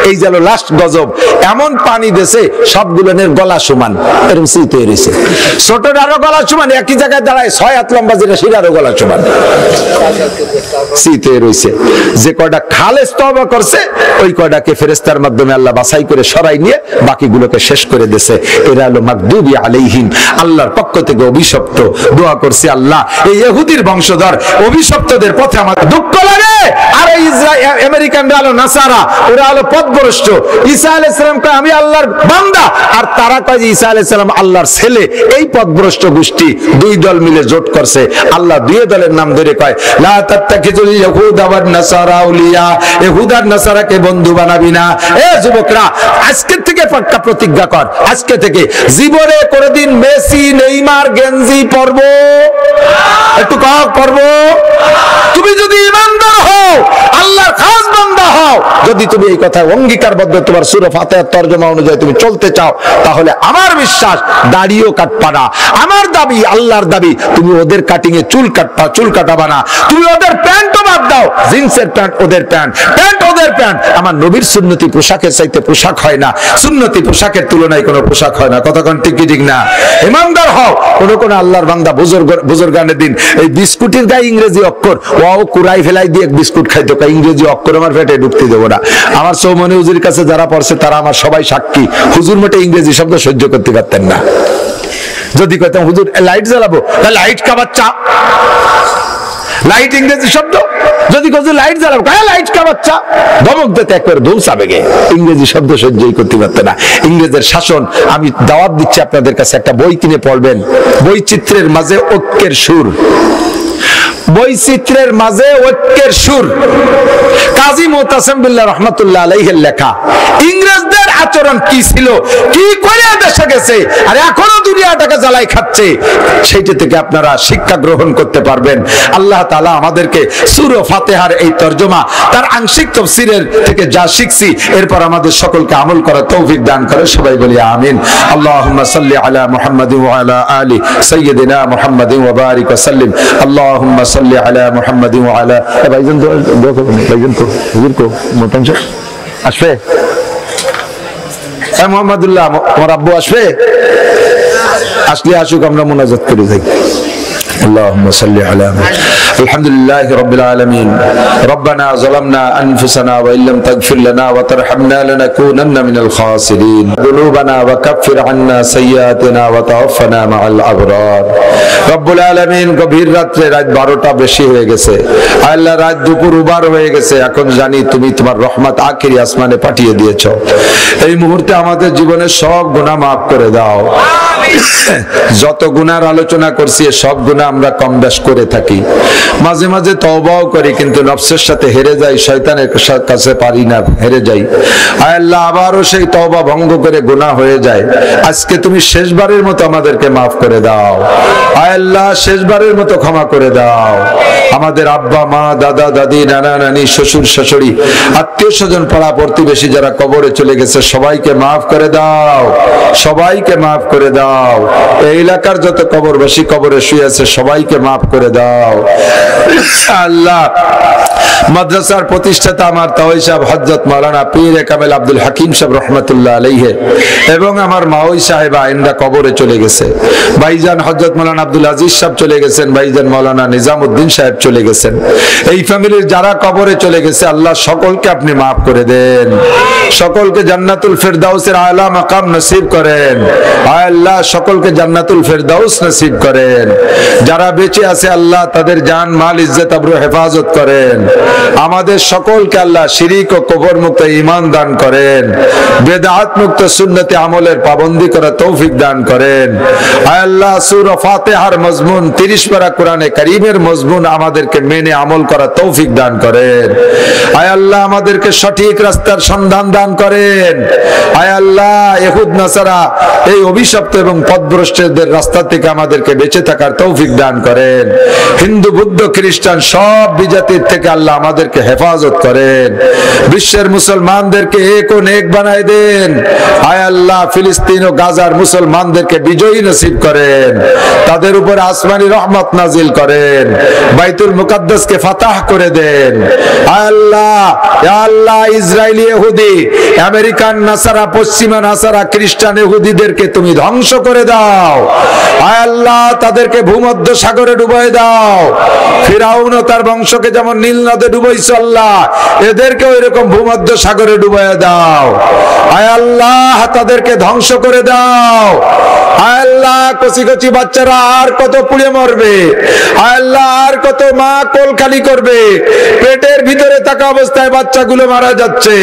A: এই যে লাস্ট গজব, এমন পানি দেশে সবগুলোর গলা সমান, এরকম শীত হয়েছে, ছোট আরো গলা সমান, একই জায়গায় দাঁড়ায় 6 হাত লম্বা, যেটা সেটারও গলা সমান শীত হয়ে রয়েছে। যে কয়টা খালেস তওবা করছে, ওই কয়টাকে ফেরেশতার মাধ্যমে আল্লাহ বাছাই করে সরাই নিয়ে বাকিগুলোকে শেষ করে দিয়েছে। এরা হলো মাগদুবি আলাইহিম, আল্লাহর পক্ষ থেকে অভিশপ্ত। দোয়া করছি আল্লাহ এই ইহুদির বংশধর অভিশপ্তদের পথে আমার দুঃখ লাগে। আর এই আমেরিকানরা হলো নাসারা, ওরা হলো পথভ্রষ্ট। ঈসা আলাইহিস সালাম কয় আমি আল্লাহর বান্দা, আর তারা কয় যে ঈসা আলাইহিস সালাম আল্লাহর ছেলে। এই পথভ্রষ্ট গোষ্ঠী দুই দল মিলে জোট করছে। আল্লাহ দুই দলের নাম ধরে কয় লা তাত্তাখিযুল ইয়াহুদা ওয়ান নাসারা আউলিয়া, ইহুদা আর নাসারাকে বন্ধু বানাবি না। এ যুবকরা, আজকে থেকে পাক্কা প্রতিজ্ঞা কর, আজকে থেকে জীবনে কোনদিন মেসি, নেইমার, গেঞ্জি পরব, একটু কাক পরব। তুমি যদি ইমানদার হও, আল্লাহর খাস বান্দা হও, যদি তুমি এই কথা অঙ্গীকারবদ্ধ, তোমার সূরা ফাতিহার তরজমা অনুযায়ী তুমি চলতে চাও, তাহলে আমার বিশ্বাস দাড়িও কাটবা না। আমার দাবি, আল্লাহর দাবি, তুমি ওদের কাটিং এ চুল কাটাবা না, তুমি ওদের প্যান্টও দাও, জিন্সের প্যান্ট ওদের প্যান্ট, প্যান্ট ওদের প্যান্ট। আমার নবীর সুন্নতি পোশাকের চাইতে পোশাক হয় না, সুন্নতি পোশাকের তুলনায় কোনো পোশাক হয় না। কতক্ষণ ঠিক কি ঠিক না? ইমানদার হও। কোন আল্লাহর বান্দা বুজুর্গানের দিন এই বিস্কুটের গায়ে ইংরেজি অক্ষর ও কুড়াই ফেলাই দিয়ে বিস্কুট খাইতো, ইংরেজি অক্ষর আমার পেটে ঢুকতে দেবো না। আমার চৌমনি হুজুর কাছে যারা পড়ছে তারা আমার সবাই সাক্ষী, হুজুর মোটে ইংরেজি শব্দ সহ্য করতে পারতেন না। যদি কইতাম হুজুর লাইট জ্বালাবো, লাইট কা বাচ্চা, লাইট ইংরেজি শব্দ। যদি হুজুর লাইট জ্বালাবো, লাইট কা বাচ্চা, ধমক দিতে একবার দৌড়াবে গে, ইংরেজি শব্দ সহ্যই করতে পারতে না। ইংরেজের শাসন। আমি দাওয়াত দিচ্ছি আপনাদের কাছে, একটা বই কিনে পড়বেন, বৈচিত্র্যের মাঝে ঐক্যের সুর। বৈচিত্র্যের মাঝে ঐক্যের সুর, কাজী মুতাসিম বিল্লাহ রাহমাতুল্লাহ আলাইহির লেখা। ইংরেজদের আচরণ কি ছিল, কি করে দেশে গেছে, আর এখনো দুনিয়াটাকে জ্বালাই খাচ্ছে, সেইটা থেকে আপনারা শিক্ষা গ্রহণ করতে পারবেন। আল্লাহ তাআলা আমাদেরকে সূরা ফাতিহার এই তরজমা, তার আংশিক তাফসীরের থেকে যা শিখছি, এরপর আমাদের সকলকে আমল করার তৌফিক দান করে। সবাই বলি আমিন। আল্লাহুম্মা সাল্লি আলা মুহাম্মাদিন ওয়া আলা আলি সাইয়্যিদিনা মুহাম্মাদিন ওয়া বারিক ওয়া সাল্লিম। আল্লাহুম্মা সাল্লি আলা মুহাম্মাদিন ওয়া আলা। ভাইজান তো ভাইজান তো হুজুর কো মোতাম আসবে, মোহাম্মদুল্লাহ আমার আব্বু আসবে, আসলে আসুক, আমরা মুনাজাত করি। যাই اللهم صل على الحمد لله رب العالمين ربنا ظلمنا أنفسنا وإن لم تغفر لنا وترحمنا لنكونن من الخاسرين ذنوبنا وكفر عنا سيئاتنا وتوفنا مع الأبرار رب العالمين গভীর রাতে রাত 12টা বেশি হয়ে গেছে আল্লাহ, রাত দুপুর উবার হয়ে গেছে। এখন জানি তুমি তোমার রহমত আখিরি আসমানে পাঠিয়ে দিয়েছো। এই মুহূর্তে আমাদের জীবনের সব গুনাহ মাফ করে দাও। যত গুনার আলোচনা করছি সব গুনাহ আমরা কম বেশ করে থাকি, মাঝে মাঝে তওবাও করি, কিন্তু নফসের সাথে হেরে যাই, শয়তানের কাছে পারি না, হেরে যাই। আয় আল্লাহ, আবারও সেই তওবা ভঙ্গ করে গুনাহ হয়ে যায়। আজকে তুমি শেষবারের মতো আমাদেরকে মাফ করে দাও। আয় আল্লাহ, শেষবারের মতো ক্ষমা করে দাও। আমাদের আব্বা মা, দাদা দাদি, নানা নানি, শ্বশুর শাশুড়ি, আত্মীয় স্বজন, পাড়া প্রতিবেশী যারা কবরে চলে গেছে সবাইকে মাফ করে দাও, সবাইকে মাফ করে দাও। এই এলাকার যত কবরবাসী কবরে শুয়ে আছে সবাইকে মাফ করে দাও। আল্লাহ, মাদ্রাসার প্রতিষ্ঠাতা আমার তাওই সাহেব হযরত মাওলানা পীর কামেল আব্দুল হাকিম সাহেব রহমাতুল্লাহ আলাইহি এবং আমার মাওই সাহেবা ইনরা কবরে চলে গেছে। ভাইজান হযরত মাওলানা আব্দুল আজিজ সাহেব চলে গেছেন, ভাইজান মাওলানা নিজামউদ্দিন সাহেব চলে গেছেন। এই ফ্যামিলির যারা কবরে চলে গেছে আল্লাহ সকলকে আপনি মাফ করে দেন, সকলকে জান্নাতুল ফেরদাউসের আলা মাকাম নসিব করেন। আয় আল্লাহ, সকলকে জান্নাতুল ফেরদাউস নসিব করেন। যারা বেঁচে আছে আল্লাহ তাদের জান মাল ইজ্জত আবরু হেফাজত করেন। আমাদের সকলকে আল্লাহ শিরিক ও কুফর মুক্ত ঈমান দান করেন, বেদাত মুক্ত সুন্নতে আমলের পাবন্দি করার তৌফিক দান করেন। আয় আল্লাহ, সূরা ফাতিহার মজমুন 30 পারা কোরআনে কারীমের মজমুন আমাদেরকে মেনে আমল করার তৌফিক দান করেন। আয় আল্লাহ, আমাদেরকে সঠিক রাস্তার সন্ধান দান করেন। আয় আল্লাহ, ইহুদ নাসারা এই অভিশপ্ত এবং পথভ্রষ্টদের রাস্তা থেকে আমাদেরকে বেঁচে থাকার তৌফিক দান করেন। হিন্দু বৌদ্ধ খ্রিস্টান সব বিজাতির থেকে আল্লাহ আমাদেরকে হেফাজত করেন। বিশ্বের মুসলমানদেরকে এক ও নেক বানায় দেন। আয় আল্লাহ, ফিলিস্তিন ও গাজার মুসলমানদেরকে বিজয়ী নসিব করেন, তাদের উপর আসমানি রহমত নাজিল করেন, বাইতুল মুকাদ্দাসকে ফাতাহ করে দেন। আয় আল্লাহ, ইয়া আল্লাহ, ইসরায়েলি ইহুদি, আমেরিকান নাসারা, পশ্চিমা নাসারা, খ্রিস্টান ইহুদিদেরকে তুমি ধ্বংস করে দাও। আয় আল্লাহ, তাদেরকে ভূমধ্য সাগরে ডুবাই দাও। ফিরাউন ও তার বংশকে যেমন নীল নদে ডুবাইছো আল্লাহ, এদেরকে ওইরকম ভূমধ্য সাগরে ডুবাই দাও। আয় আল্লাহ, তাদেরকে ধ্বংস করে দাও। আয় আল্লাহ, কচি কচি বাচ্চারা আর কত পুড়ে মরবে। আয় আল্লাহ, আর কত মা কোল খালি করবে, পেটের ভিতরে থাকা অবস্থায় বাচ্চাগুলো মারা যাচ্ছে।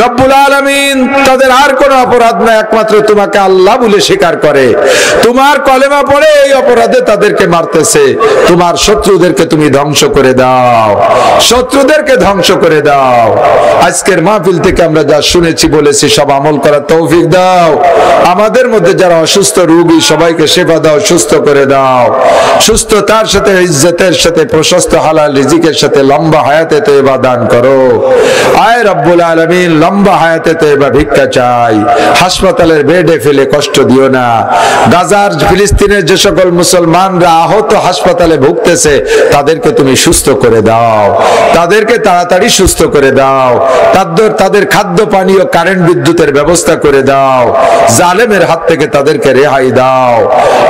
A: রব্বুল আলামিন, তাদের আর কোনো অপরাধ না, একমাত্র তোমাকে আল্লাহ বলে স্বীকার করে, তোমার কলেমা পড়ে এই অপরাধে তাদেরকে মারতেছে। তোমার শত্রুদেরকে তুমি ধ্বংস করে দাও, শত্রুদেরকে ধ্বংস করে দাও। আজকের মাহফিল থেকে আমরা যা শুনেছি বলেছি সব আমল করার তৌফিক দাও। আমাদের মধ্যে যারা অসুস্থ রোগী সবাইকে সেবা দাও, সুস্থ করে দাও। সুস্থতার সাথে ইজ্জতের সাথে প্রশস্ত হালাল রিজিকের সাথে লম্বা হায়াতে তয়বা দান করো। আয় রব্বুল আলামিন, লম্বা হায়াতে তয়বা ভিক্ষা চাই। হাসপাতালের বেডে ফেলে কষ্ট দিও না। গাজার ফিলিস্তিনের যে সকল মুসলমানরা আহত হাসপাতালে ভুগতেছে তাদেরকে তুমি সুস্থ করে দাও, তাদেরকে তাড়াতাড়ি সুস্থ করে দাও। তাদের খাদ্য পানীয় কারেন্ট বিদ্যুতের ব্যবস্থা করে দাও। জালেমের হাত থেকে তাদেরকে রেহাই দাও।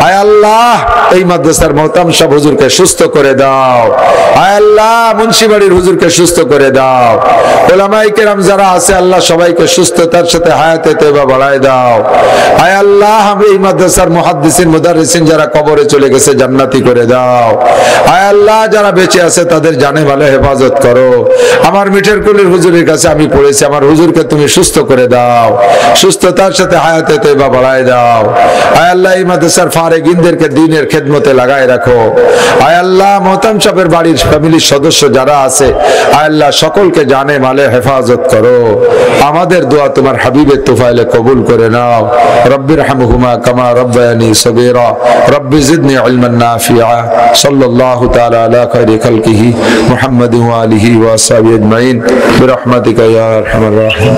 A: আয় আল্লাহ, এই মাদ্রাসার মোহতাম সাহেব হুজুরকে সুস্থ করে দাও। আয় আল্লাহ, মুন্সিবাড়ির হুজুরকে সুস্থ করে দাও। উলামায়ে কেরাম যারা আছে আল্লাহ সবাইকে সুস্থতার সাথে হায়াতে তয়বা বাড়ায় দাও। আয় আল্লাহ, এই মাদ্রাসার মুহাদ্দিসিন মুদাররিসিন যারা কবরে চলে গেছে জান্নাতি করে দাও। আয় আল্লাহ, যারা বেঁচে আছে তাদের জানে মালে হেফাজত করো। আমার মিঠের কুলির হুজুরের কাছে আমি পড়েছি, আমার হুজুরকে তুমি সুস্থ করে দাও, সুস্থতার সাথে হায়াতে তয়বা বাড়ায় দাও। আয় আল্লাহ, এই মাদ্রাসার ফারেগিনদেরকে দ্বীনের খেদমতে লাগায় রাখো। আয় আল্লাহ, মোহতাম সাহেবের বাড়ির ফ্যামিলির সদস্য যারা আছে আয় আল্লাহ সকলকে জানে মালে হেফাজত করো। আমাদের দোয়া তোমার হাবিবের তুফাইলে কবুল করে নাও। রব্বির হামহুমা কামা রব্বায়ানি সগীরা রব্বি জিদনি ইলমান নাফিআ। সাল্লাল্লাহু তাআলা আলা খায়রি খালকিহি মুহাম্মাদিন ওয়া আলিহি ওয়া আসহাবিহি আজমাইন বিরহমাতিকা ইয়া আরহামার রাহিমিন।